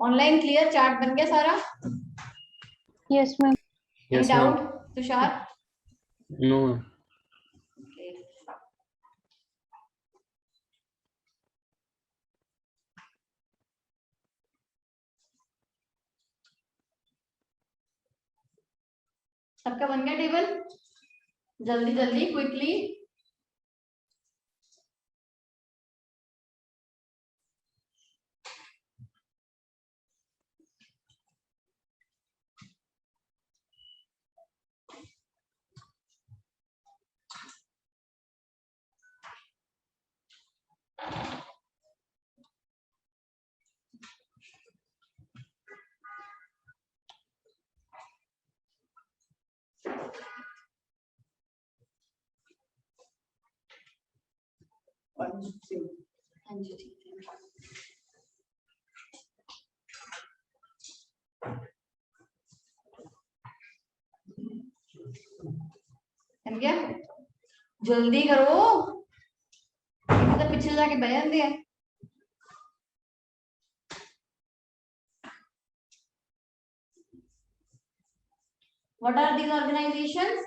Online clear, chart बन गया सारा? Yes, ma'am. Any Yes, doubt ma'am. Tushar? No, ma'am. Okay. सबका बन गया टेबल? जल्दी जल्दी क्विकली। हाँ जी ठीक है। बन गया? जल्दी करो, तो पीछे जाके बह जाते हैं। What are these organizations?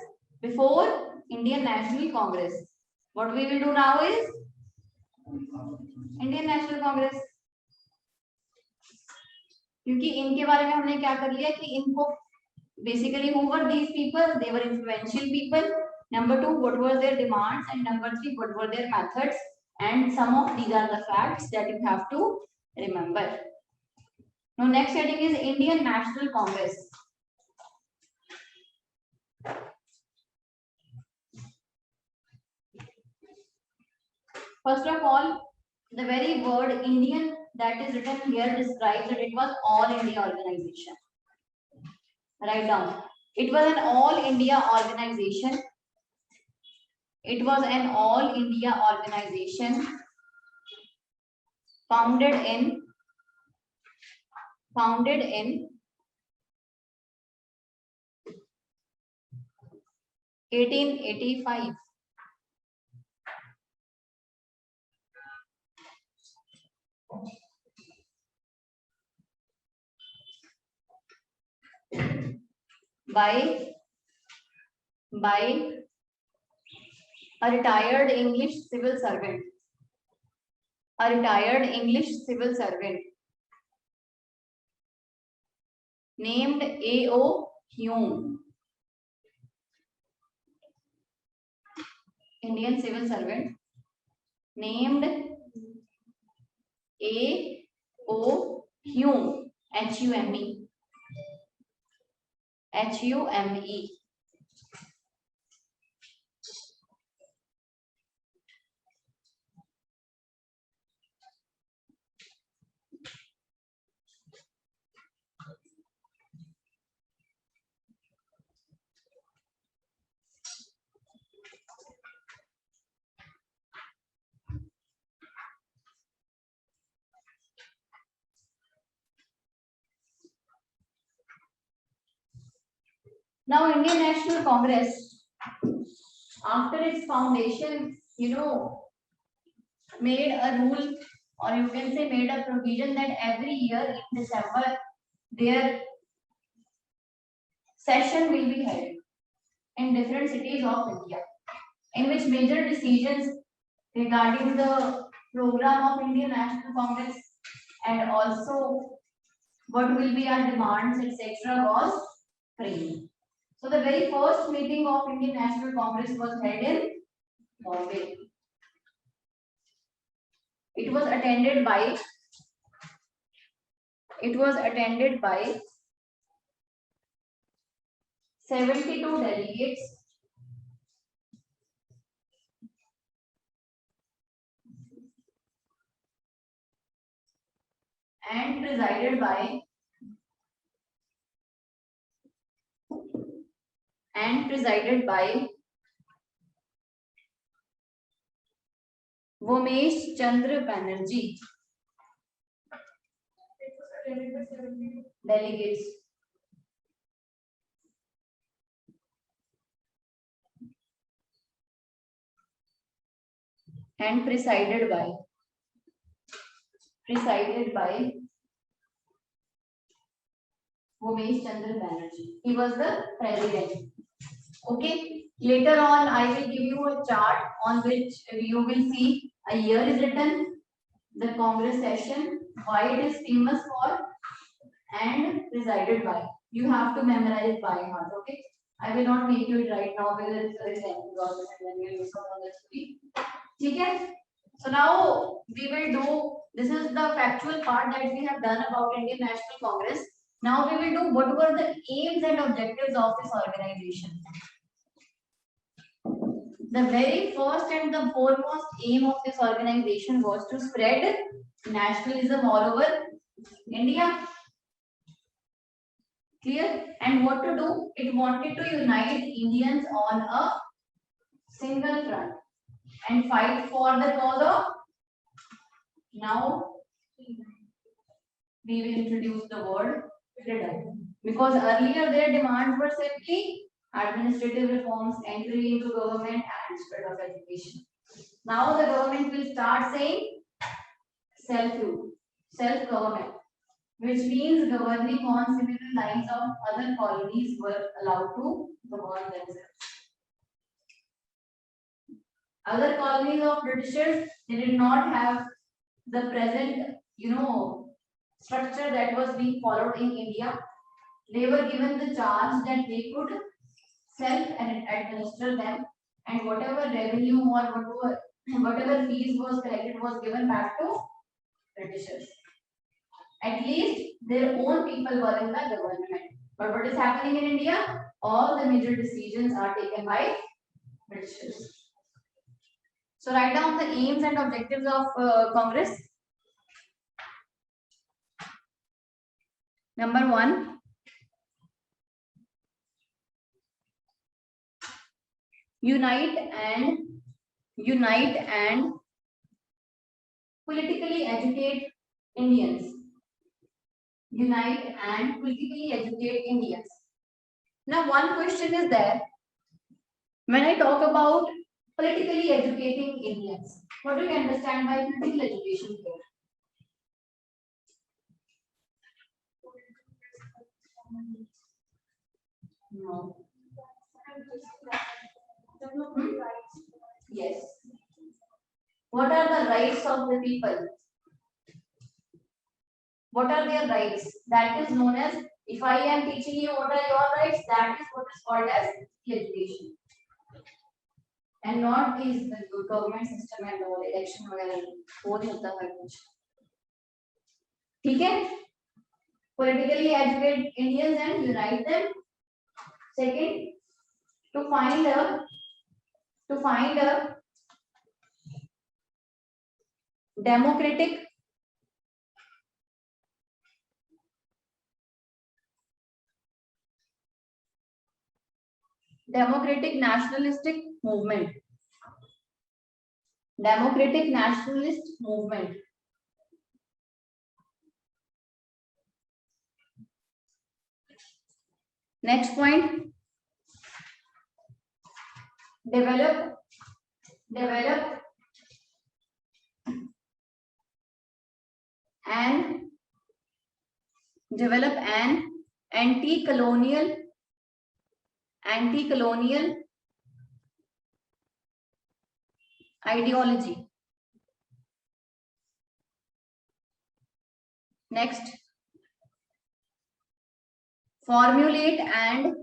Before Indian National Congress. What we will do now is Indian National Congress. क्योंकि इनके बारे में हमने क्या कर लिया कि इनको basically who were these people? They were influential people. Number 2, what were their demands? And number 3, what were their methods? And some of these are the facts that you have to remember. Now next heading is Indian National Congress. First of all, the very word Indian that is written here describes that it was all India organization. Write down. It was an all India organization. It was an all India organization founded in 1885. By a retired English civil servant. A retired English civil servant named A.O. Hume. Indian civil servant named A.O. Hume. Hume. Hume. Now, Indian National Congress, after its foundation, made a rule, or you can say made a provision that every year in December, their session will be held in different cities of India, in which major decisions regarding the program of Indian National Congress and also what will be our demands, etc. was framed. So the very first meeting of Indian National Congress was held in Bombay. It was attended by 72 delegates and presided by Vomesh Chandra Banerjee. Delegates. And presided by Umesh Chandra Banerjee. He was the president. Okay. Later on, I will give you a chart on which you will see a year is written, the Congress session, why it is famous for, and presided by. You have to memorize it by heart. Okay. I will not make you it right now because it's very lengthy process and then you will miss out on the story. Okay. So now we will do. This is the factual part that we have done about Indian National Congress. Now we will do what were the aims and objectives of this organization. The very first and the foremost aim of this organization was to spread nationalism all over India. Clear? And what to do? It wanted to unite Indians on a single front and fight for the cause of. Now we will introduce the word freedom, because earlier their demands were simply administrative reforms, entry into government, and spread of education. Now the government will start saying self-rule, self-government, which means governing on similar lines of other colonies were allowed to govern themselves. Other colonies of Britishers, they did not have the present, structure that was being followed in India. They were given the charge that they could self and administer them, and whatever revenue or whatever fees was collected was given back to Britishers. At least their own people were in the government. But what is happening in India? All the major decisions are taken by Britishers. So write down the aims and objectives of Congress. Number 1. Unite and politically educate Indians. Unite and politically educate Indians. Now, one question is there. When I talk about politically educating Indians, what do you understand by political education here? No. Yes. What are the rights of the people? What are their rights? That is known as, if I am teaching you what are your rights, that is what is called as education. And not is the government system and all election वगैरह वो नहीं होता है कुछ. ठीक है? Politically educate Indians and unite them. Second, to find a democratic nationalistic movement. Democratic nationalist movement. Next point. Develop an anti-colonial ideology. Next, formulate and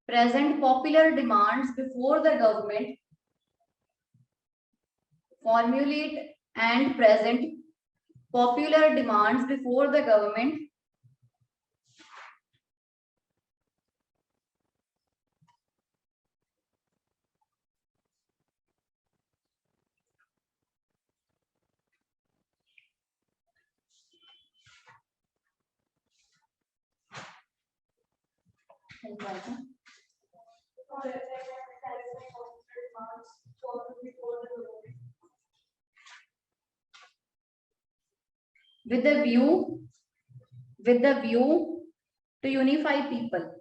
present popular demands before the government. Formulate and present popular demands before the government. With the view to unify people.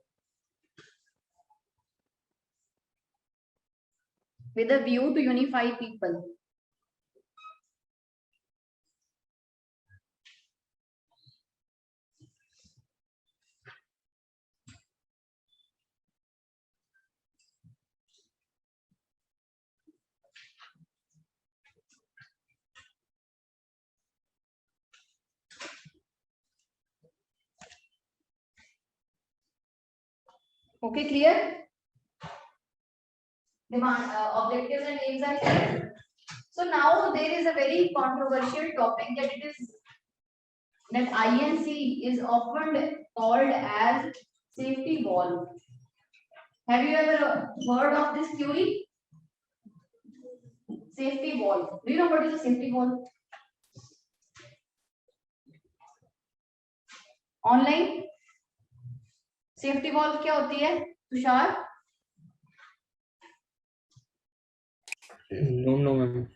With a view to unify people. Okay, clear? Demand, objectives and aims are clear. So now there is a very controversial topic that INC is often called as safety valve. Have you ever heard of this theory? Safety valve. Do you know what is a safety valve? Online? Safety valve क्या होती है? Tushar? No, ma'am.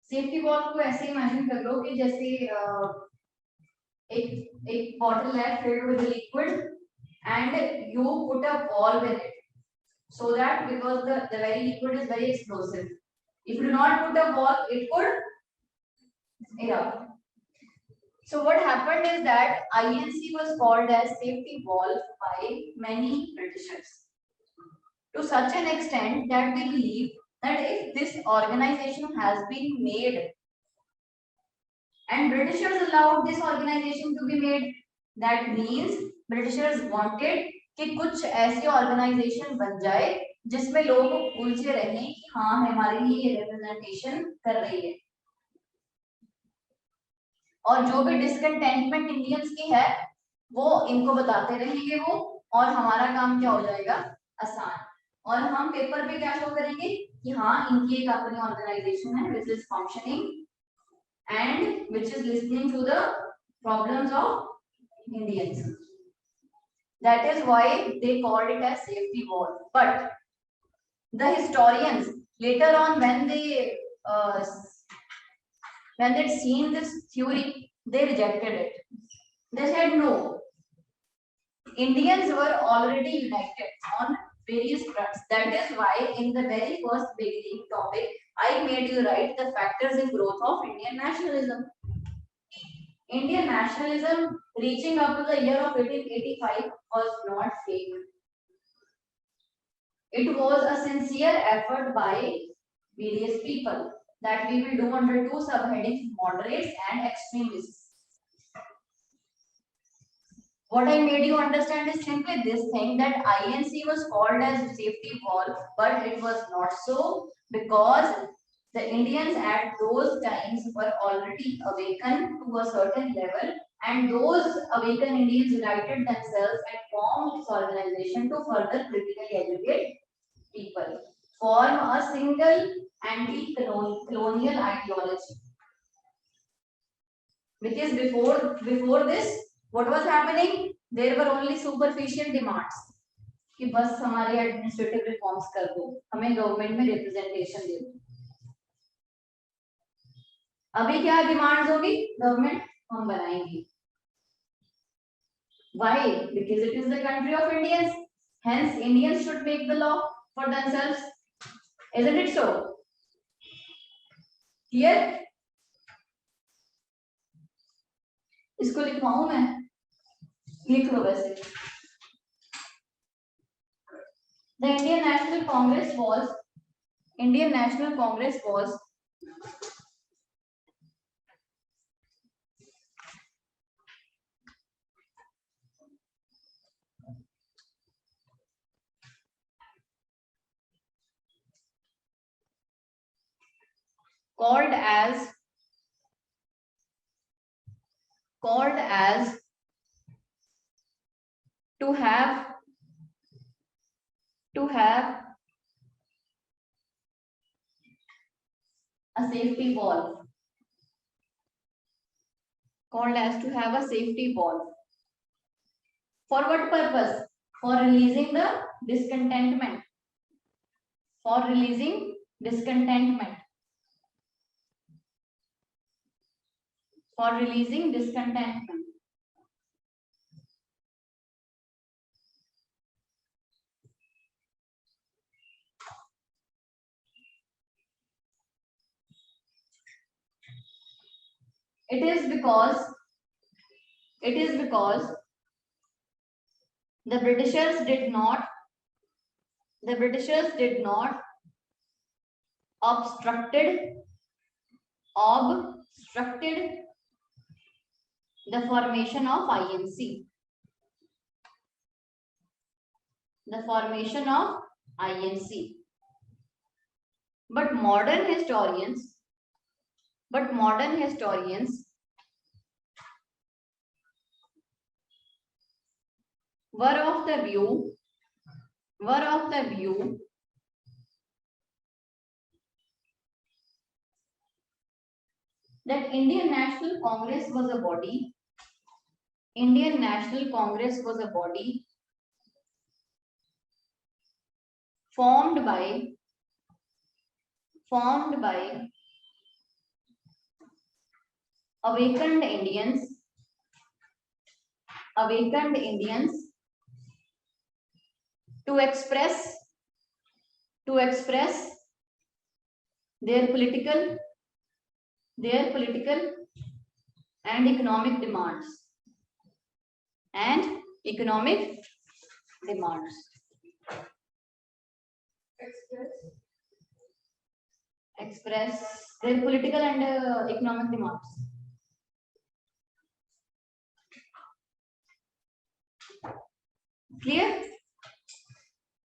Safety valve को ऐसे imagine कर लो कि जैसे एक bottle है filled with liquid and you put a valve in it so that because the very liquid is very explosive. If you do not put a valve, it could erupt. So what happened is that INC was called as safety valve by many Britishers to such an extent that they believe that if this organization has been made and Britishers allowed this organization to be made, that means Britishers wanted कि कुछ ऐसी organisation बन जाए जिसमें लोग उलझे रहें कि हाँ हमारे लिए ये रिप्रेजेंटेशन कर रही है और जो भी डिसकंटेंटमेंट इंडियंस की है वो इनको बताते रहेंगे वो और हमारा काम क्या हो जाएगा आसान और हम पेपर पे क्या शो करेंगे कि हाँ इनकी एक अपनी ऑर्गेनाइजेशन है which is functioning and which is listening to the problems of Indians. That is why they called it as safety valve. But the historians later on when they'd seen this theory, they rejected it. They said no. Indians were already united on various fronts. That is why in the very first beginning topic I made you write the factors in growth of Indian nationalism. Indian nationalism reaching up to the year of 1885 was not fake. It was a sincere effort by various people that we will do under two subheadings, moderates and extremists. What I made you understand is simply this thing that INC was called as safety valve, but it was not so because the Indians at those times were already awakened to a certain level and those awakened Indians united themselves and formed this organization to further critically educate people, form a single anti-colonial ideology. Because before this, what was happening? There were only superficial demands कि बस हमारे administrative reforms कर दो, हमें government में representation दे दो. अभी क्या डिमांड्स होगी? गवर्नमेंट हम बनाएंगे. Why? Because it is the country of Indians. Hence, Indians should make the law for themselves. Isn't it so? Clear? इसको लिखवाऊं मैं? लिख लो वैसे. The Indian National Congress was called as to have a safety valve. Called as to have a safety valve. For what purpose? For releasing the discontentment. For releasing discontentment. For releasing discontentment. It is because the Britishers did not obstructed the formation of INC. The formation of INC. But modern historians were of the view that Indian National Congress was a body formed by awakened Indians to express their political and economic demands. Express their political and economic demands. Clear?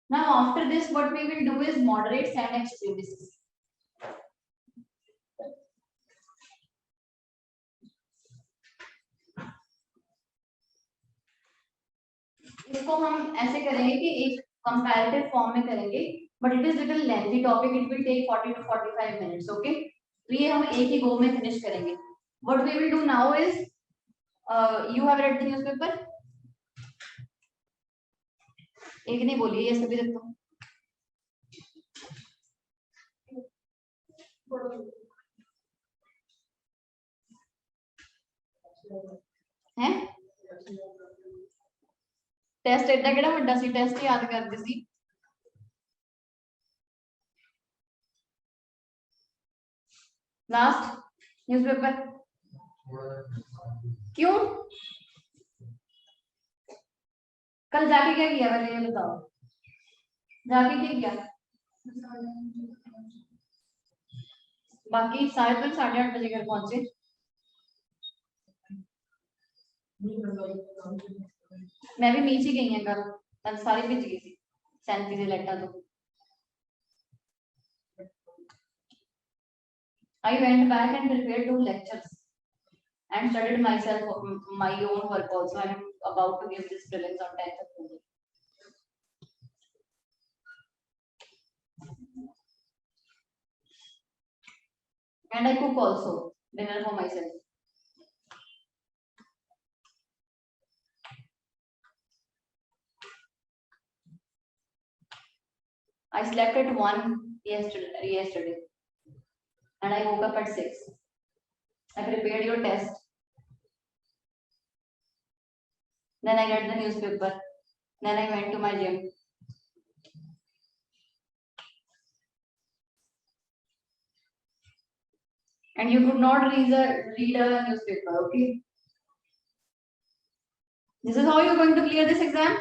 Now after this, what we will do is moderates and extremists. इसको हम ऐसे करेंगे कि एक comparative form में करेंगे, but it is little lengthy topic, it will take 40 to 45 minutes. Okay, तो ये हम एक ही गो में फिनिश करेंगे. What we will do now is you have read the newspaper. एक नहीं बोलिए, ये सभी देखो. हैं टेस्ट एडा केड़ा वड्डा सी, टेस्ट याद करदे सी. लास्ट न्यूज़पेपर क्यों? कल जाके क्या किया पहले ये बताओ, जाके क्या किया? बाकी सारे तो 8:30 बजे घर पहुंचे. मैं भी नीचे ही गई है कल, सारी भिज गई थी 37 लेटा. तो I went back and prepared 2 lectures and studied myself my own work also. I am about to give this prelims on 10th October. And I cook also dinner for myself. I slept at 1 yesterday and I woke up at 6. I prepared your test. Then I read the newspaper. Then I went to my gym. And you could not read a newspaper, okay? This is how you're going to clear this exam?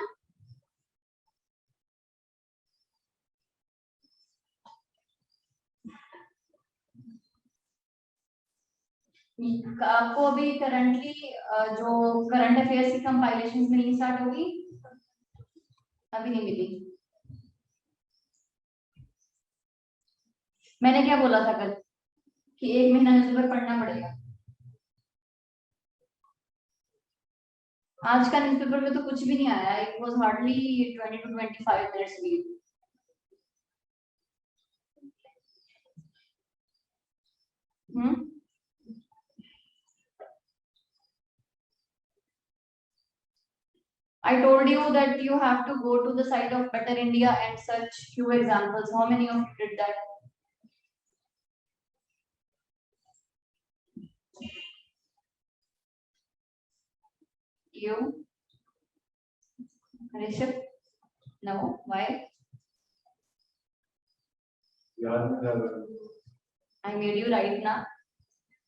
आपको अभी currently जो current affairs की compilations मिलनी start होगी? अभी नहीं मिली. मैंने क्या बोला था कल कि 1 महीना न्यूज़पेपर पढ़ना पड़ेगा. आज का न्यूज़पेपर में तो कुछ भी नहीं आया. It was hardly 20 to 25 minutes read. I told you that you have to go to the site of Better India and search few examples. How many of you did that? You? Rishabh? No. Why? I made you write now.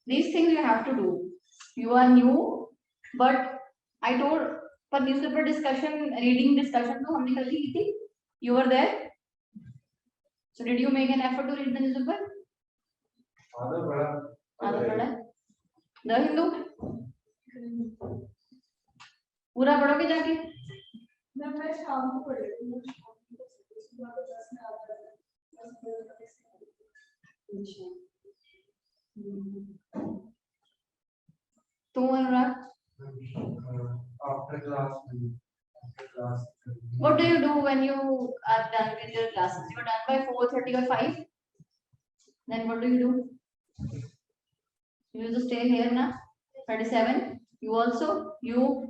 These things you have to do. You are new, but I told for newspaper discussion, reading discussion तो हमने कल की थी. You were there. So did you make an effort to read the newspaper? आधा पढ़ा the Hindu पूरा पढ़ोगे जाके? मैं शाम को पढ़ रही हूँ। तू अनुराग, after class. what do you do when you are done with your classes? You are done by 4:30 or 5. Then what do you do? You just stay here now. 37. You also. You.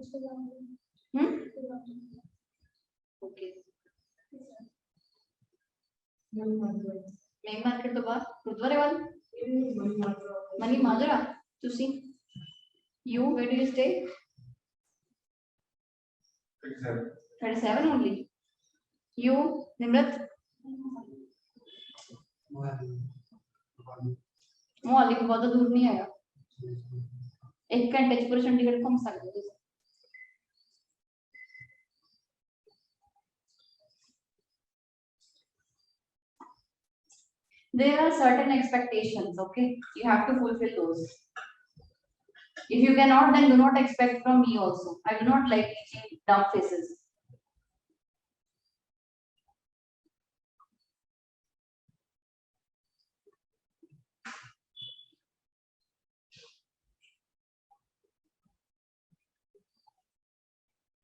Okay. Main market तो बाहर गुरुद्वारे वाले money माजरा तुसी. You, where do you stay? 37 only. You, Nimrat? Mohali को बहुत दूर नहीं आएगा. 1 घंटे च पूरा चंडीगढ़ घूम सकते हो. There are certain expectations, okay? You have to fulfill those. If you cannot, then do not expect from me also. I do not like teaching dumb faces.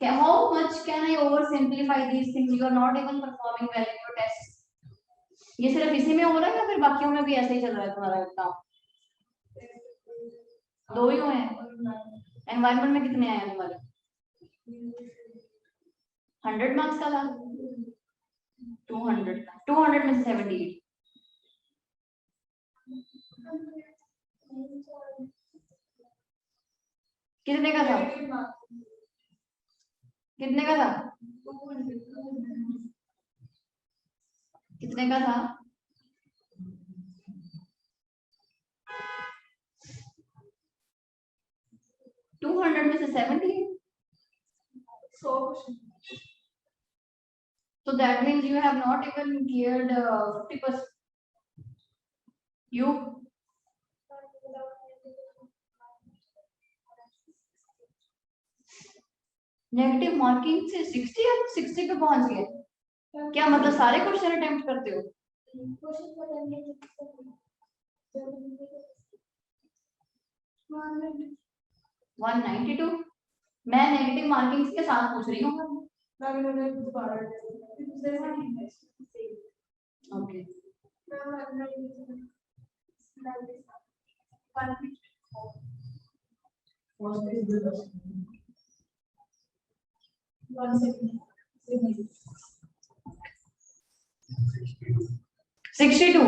Okay, how much can I oversimplify these things? You are not even performing well in your tests. ये सिर्फ इसी में हो रहा है या फिर बाकियों में भी ऐसे ही चल रहा है तुम्हारा एग्जाम? 2 ही हुए हैं. एनवायरनमेंट में कितने आए तुम्हारे? 100 मार्क्स का था. 200 में से 78. कितने का था? कितने का था? कितने का था? टू 200 में से 70. So that means you have not even cleared 50%. You? Negative marking से 60 या 60 पे पहुंच गए. क्या मतलब सारे क्वेश्चन अटेम्प्ट करते हो? 192. मैं नेगेटिव मार्किंग के साथ पूछ रही हूँ. Okay. $62.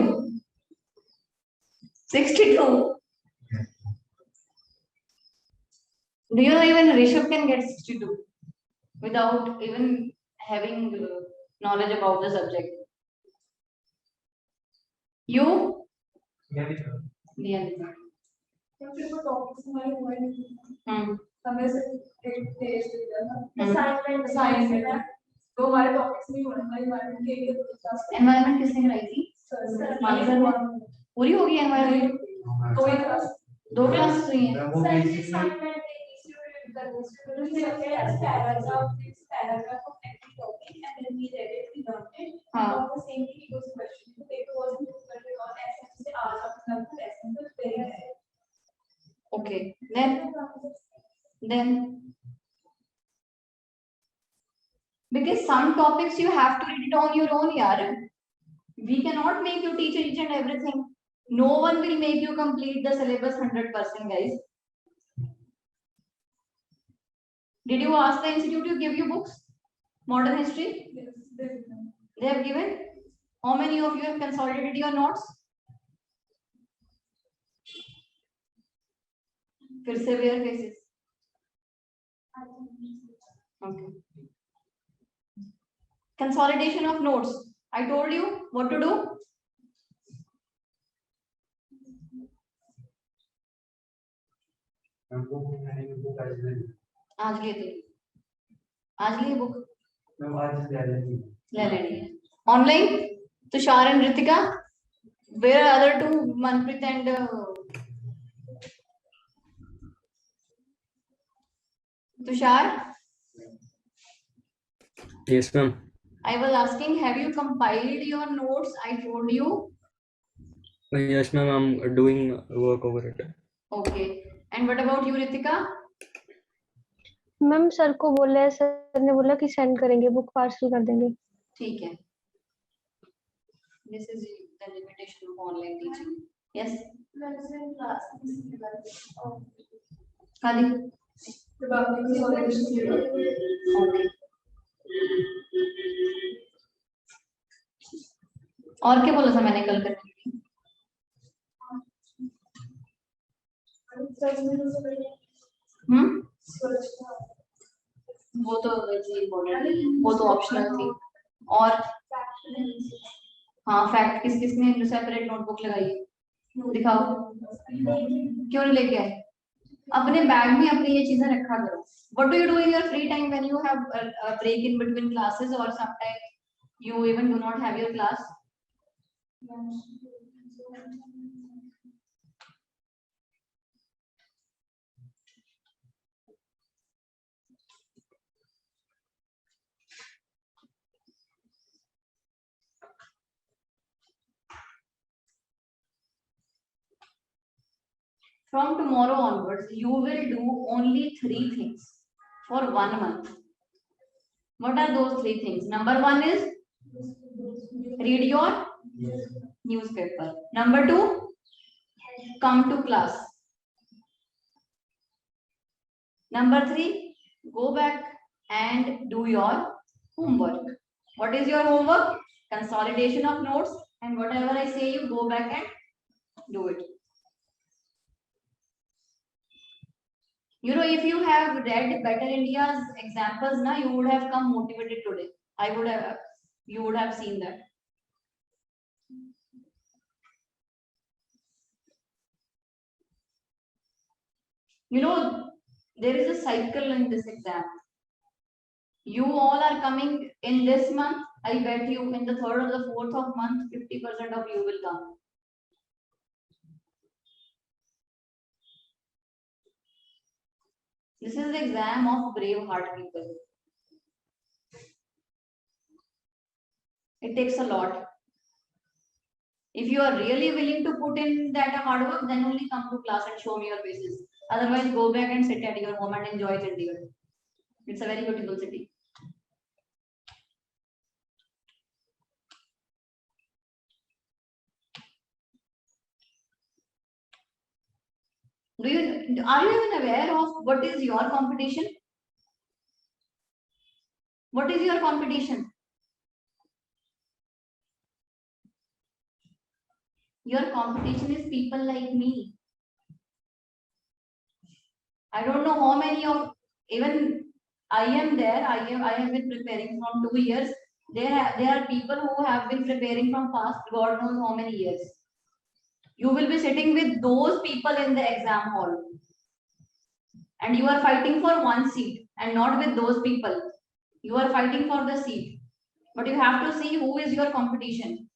Do you know even Rishabh can get 62 without even having knowledge about the subject? You? Yeah. Environment किसने कराई थी? पूरी होगी एनवायरनमेंट? 2 क्लासेस हुई हैं. Okay, then because some topics you have to read it on your own, yaar. We cannot make you teach each and everything. No one will make you complete the syllabus 100%, guys. Did you ask the institute to give you books? Modern history? Yes, they have given. How many of you have consolidated your notes? फिर से bare faces. Okay. Consolidation of notes. I told you what to do. आज लिए book ले लेनी है. Online Tushar and Ritika. Where are other two, Manpreet and Tushar? Yes, ma'am. I was asking, have you compiled your notes? I told you. Yes, ma'am. I'm doing work over it. Okay. And what about you, Ritika? Ma'am sir को बोला है, sir ने बोला कि send करेंगे, book parcel कर देंगे. ठीक है. This is the limitation of online teaching. Yes. Kali. Okay. और क्या बोला था मैंने कल करने के लिए? वो तो वैसे इम्पोर्टेंट है, वो तो ऑप्शनल थी. और हाँ, फैक्ट किस किसने सेपरेट नोटबुक लगाई है? दिखाओ. क्यों नहीं लेके आए? अपने बैग में अपनी ये चीजें रखा करो. What do you do in your free time when you have a break in between classes, or sometimes you even do not have your class? From tomorrow onwards, you will do only 3 things for 1 month. What are those 3 things? Number 1 is read your newspaper. Number 2, come to class. Number 3, go back and do your homework. What is your homework? Consolidation of notes, and whatever I say, you go back and do it. You know, if you have read Better India's examples, na, you would have come motivated today. You would have seen that. You know, there is a cycle in this exam. You all are coming in this month. I bet you in the 3rd or the 4th of month, 50% of you will come. This is the exam of brave heart people. It takes a lot. If you are really willing to put in that hard work, then only come to class and show me your faces. Otherwise, go back and sit at your home and enjoy Chandigarh. It's a very beautiful city. Are you even aware of what is your competition? What is your competition? Your competition is people like me. I don't know how many of, even I am there. I have been preparing from 2 years. There are people who have been preparing from past God knows how many years. You will be sitting with those people in the exam hall, and you are fighting for 1 seat, and not with those people. You are fighting for the seat, but you have to see who is your competition.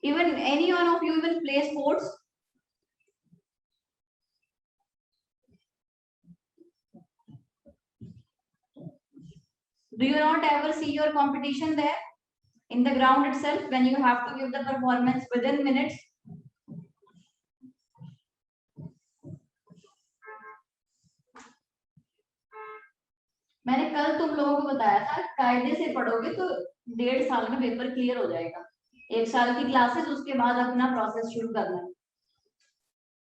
Even any one of you even play sports. Do you not ever see your competition there in the ground itself when you have to give the performance within minutes? मैंने कल तुम लोगों को बताया था, कायदे से पढ़ोगे तो 1.5 साल में पेपर क्लियर हो जाएगा. 1 साल की क्लासेस, उसके बाद अपना प्रोसेस शुरू करना है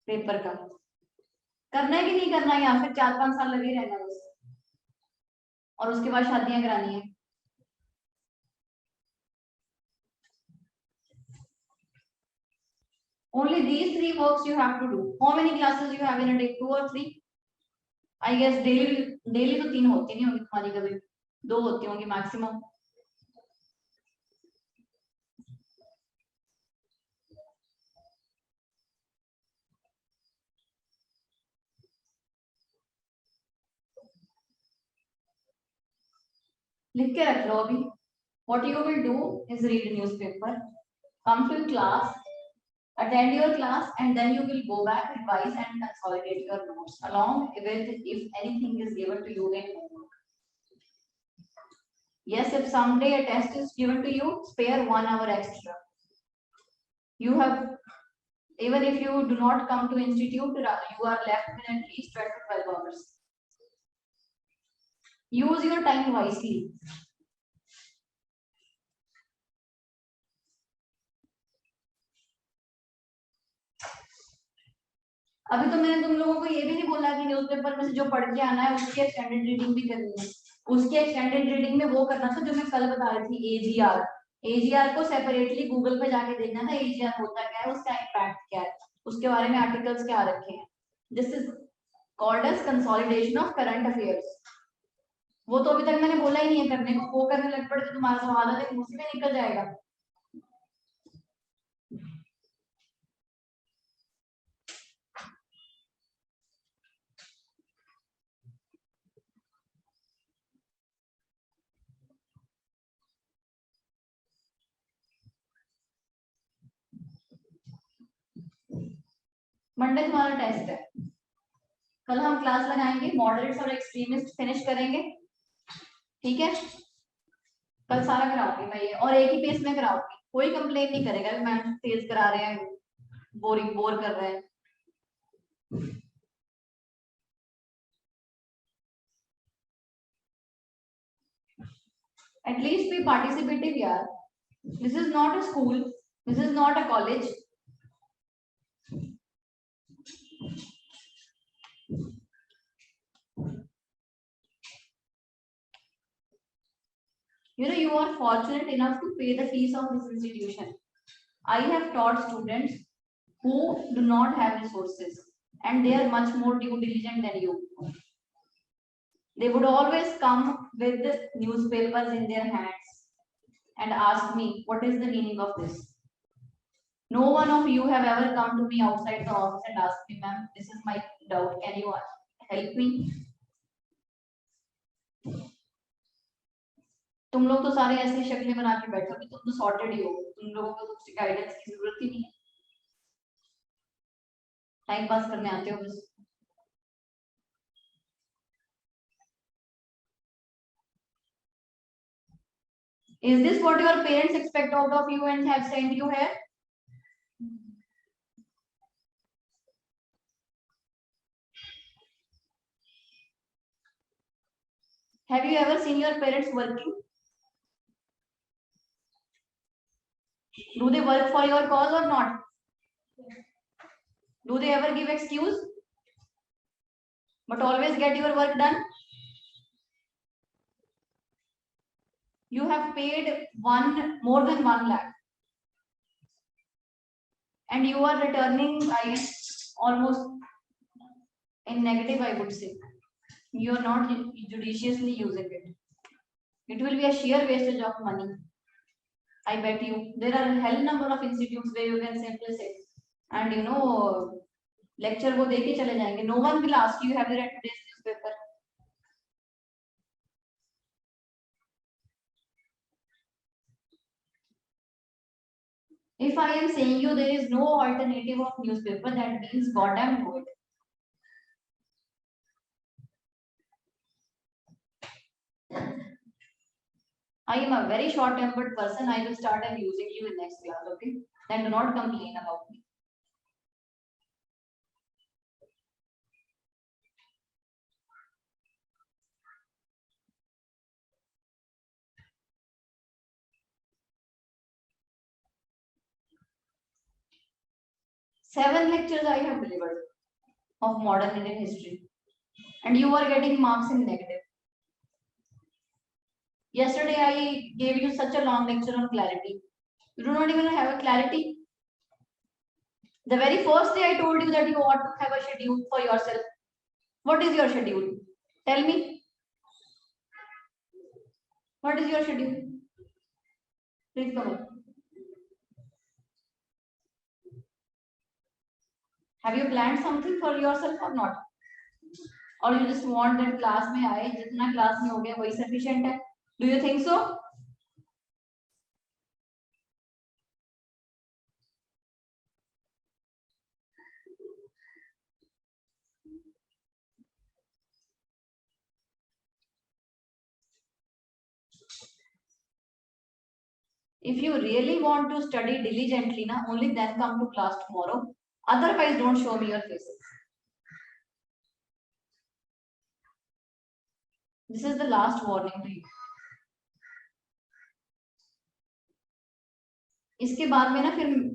पेपर का. करना है कि नहीं करना है, या फिर 4-5 साल लगे रहना है बस, और उसके बाद शादियां करानी है. Only these 3 works you have to do. How many classes you have in a day? 2 or 3? I guess daily तो 3 होती नहीं होंगी तुम्हारी, कभी 2 होती होंगी मैक्सिमम. लिख के रख लो अभी. What you will do is read a newspaper, come to class, attend your class, and then you will go back, revise and consolidate your notes along with if anything is given to you in homework. Yes, if someday a test is given to you, spare 1 hour extra. You have, even if you do not come to institute, you are left with at least 12 to 12 hours. Use your time wisely. अभी तो मैंने तुम लोगों को ये भी नहीं बोला कि न्यूज़पेपर में से जो पढ़ के आना है उसकी एक्सटेंडेड रीडिंग भी करनी है। उसकी एक्सटेंडेड रीडिंग में वो करना था जो मैं कल बता रही थी, एजीआर। एजीआर को सेपरेटली गूगल पे जाके देखना था, एजीआर होता क्या है, उसका इम्पैक्ट क्या है, उसके बारे में आर्टिकल्स क्या रखे हैं। This is called as consolidation of current affairs. वो तो अभी तक मैंने बोला ही नहीं है करने को, वो करने लग पड़े तो तुम्हारा सवाल है मुंह से निकल जाएगा। मंडे तुम्हारा टेस्ट है, कल हम क्लास लगाएंगे, मॉडरेट्स और एक्सट्रीमिस्ट फिनिश करेंगे, ठीक है। कल सारा कराऊंगी मैं ये, और एक ही पेज में कराऊंगी, कोई कंप्लेन नहीं करेगा मैम तेज करा रहे हैं, बोर कर रहे हैं। At least be participative, yaar. This is not a school, this is not a college. You know, you are fortunate enough to pay the fees of this institution. I have taught students who do not have resources and they are much more due diligent than you. They would always come with newspapers in their hands and ask me, what is the meaning of this? No one of you have ever come to me outside the office and asked me, ma'am, this is my doubt, can you help me? तुम लोग तो सारे ऐसे शक्लें बना के बैठो कि तुम तो सॉर्टेड ही हो, तुम लोगों को कुछ गाइडेंस की जरूरत ही नहीं है, टाइम पास करने आते हो बस। Is this what your parents expect out of you and have sent you here? Have you ever seen your parents working? Do they work for your cause or not? Do they ever give excuse but always get your work done? You have paid more than 1 lakh and you are returning almost in negative, I would say. You are not judiciously using it. It will be a sheer wastage of money. I bet you there are a hell number of institutes where you can simply say, and you know, lecture वो देके चले जाएंगे. No one will ask you, have you read today's newspaper? If I am saying you there is no alternative of newspaper, that means goddamn do it. I am a very short-tempered person. I will start abusing you in next class, okay? Then do not complain about me. Seven lectures I have delivered of modern Indian history, and you are getting marks in negative. Yesterday I gave you such a long lecture on clarity. You do not even have a clarity. The very first day I told you that you ought to have a schedule for yourself. What is your schedule? Tell me. What is your schedule? Please come on. Have you planned something for yourself or not? Or you just want that class में आए, जितना class में हो गया वही sufficient है? Do you think so? If you really want to study diligently, na, only then come to class tomorrow. Otherwise, don't show me your faces. This is the last warning to you. इसके बाद में ना फिर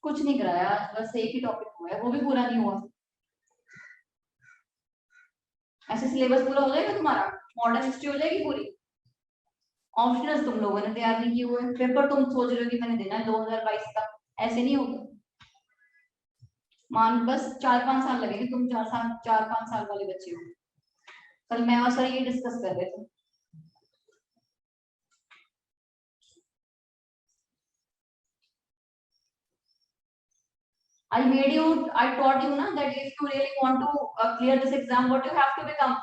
कुछ नहीं कराया आज, बस एक ही टॉपिक हुआ है, वो भी पूरा नहीं हुआ। ऐसे सिलेबस पूरा हो जाएगा तुम्हारा, मॉडर्न हिस्ट्री हो जाएगी पूरी। ऑप्शनल्स तुम लोगों ने तैयार नहीं किए हुए, पेपर तुम सोच रहे हो कि मैंने देना है 2022 का, ऐसे नहीं होगा। मान बस 4-5 साल लगेंगे, तुम 4-5 साल वाले बच्चे हो। कल मैं और सर ये डिस्कस कर रहे थे। I taught you na that if you really want to clear this exam, what you have to become.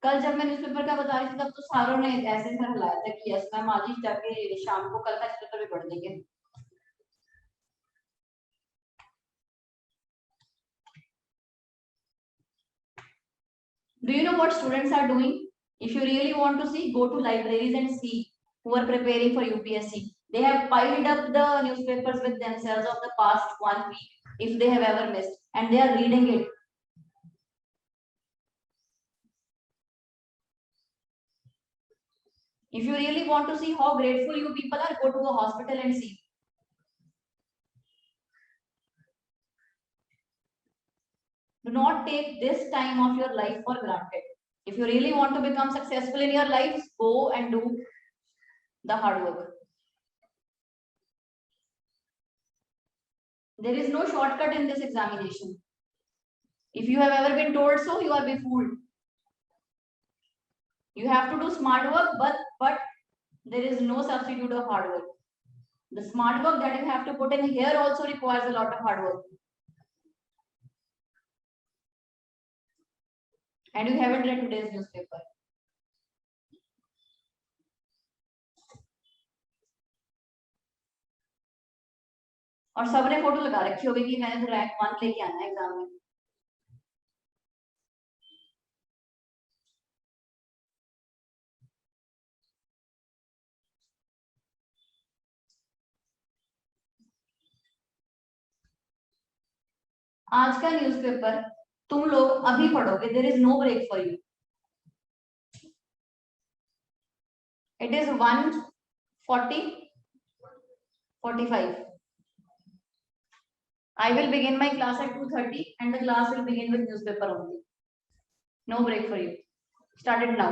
कल जब मैं न्यूज़पेपर का बता रही थी तब तो सारों ने ऐसे सर हिलाया था कि यस मैम आज ही जाके शाम को कल का न्यूज़पेपर भी पढ़ देंगे। Do you know what students are doing? If you really want to see, go to libraries and see who are preparing for UPSC. They have piled up the newspapers with themselves of the past 1 week, if they have ever missed, and they are reading it. If you really want to see how grateful you people are, go to a hospital and see. Do not take this time of your life for granted. If you really want to become successful in your life, go and do the hard work. There is no shortcut in this examination. If you have ever been told so, you are befooled. You have to do smart work, but there is no substitute of hard work. The smart work that you have to put in here also requires a lot of hard work. And you haven't read today's newspaper. और सबने photo लगा रखी होगी कि मैंने तो rank 1 लेके आना है एग्जाम में। आज का न्यूज़पेपर तुम लोग अभी पढ़ोगे, there is no break for you. It is 1:45. I will begin my class at 2:30 and the class will begin with newspaper only. No break for you. Start it now.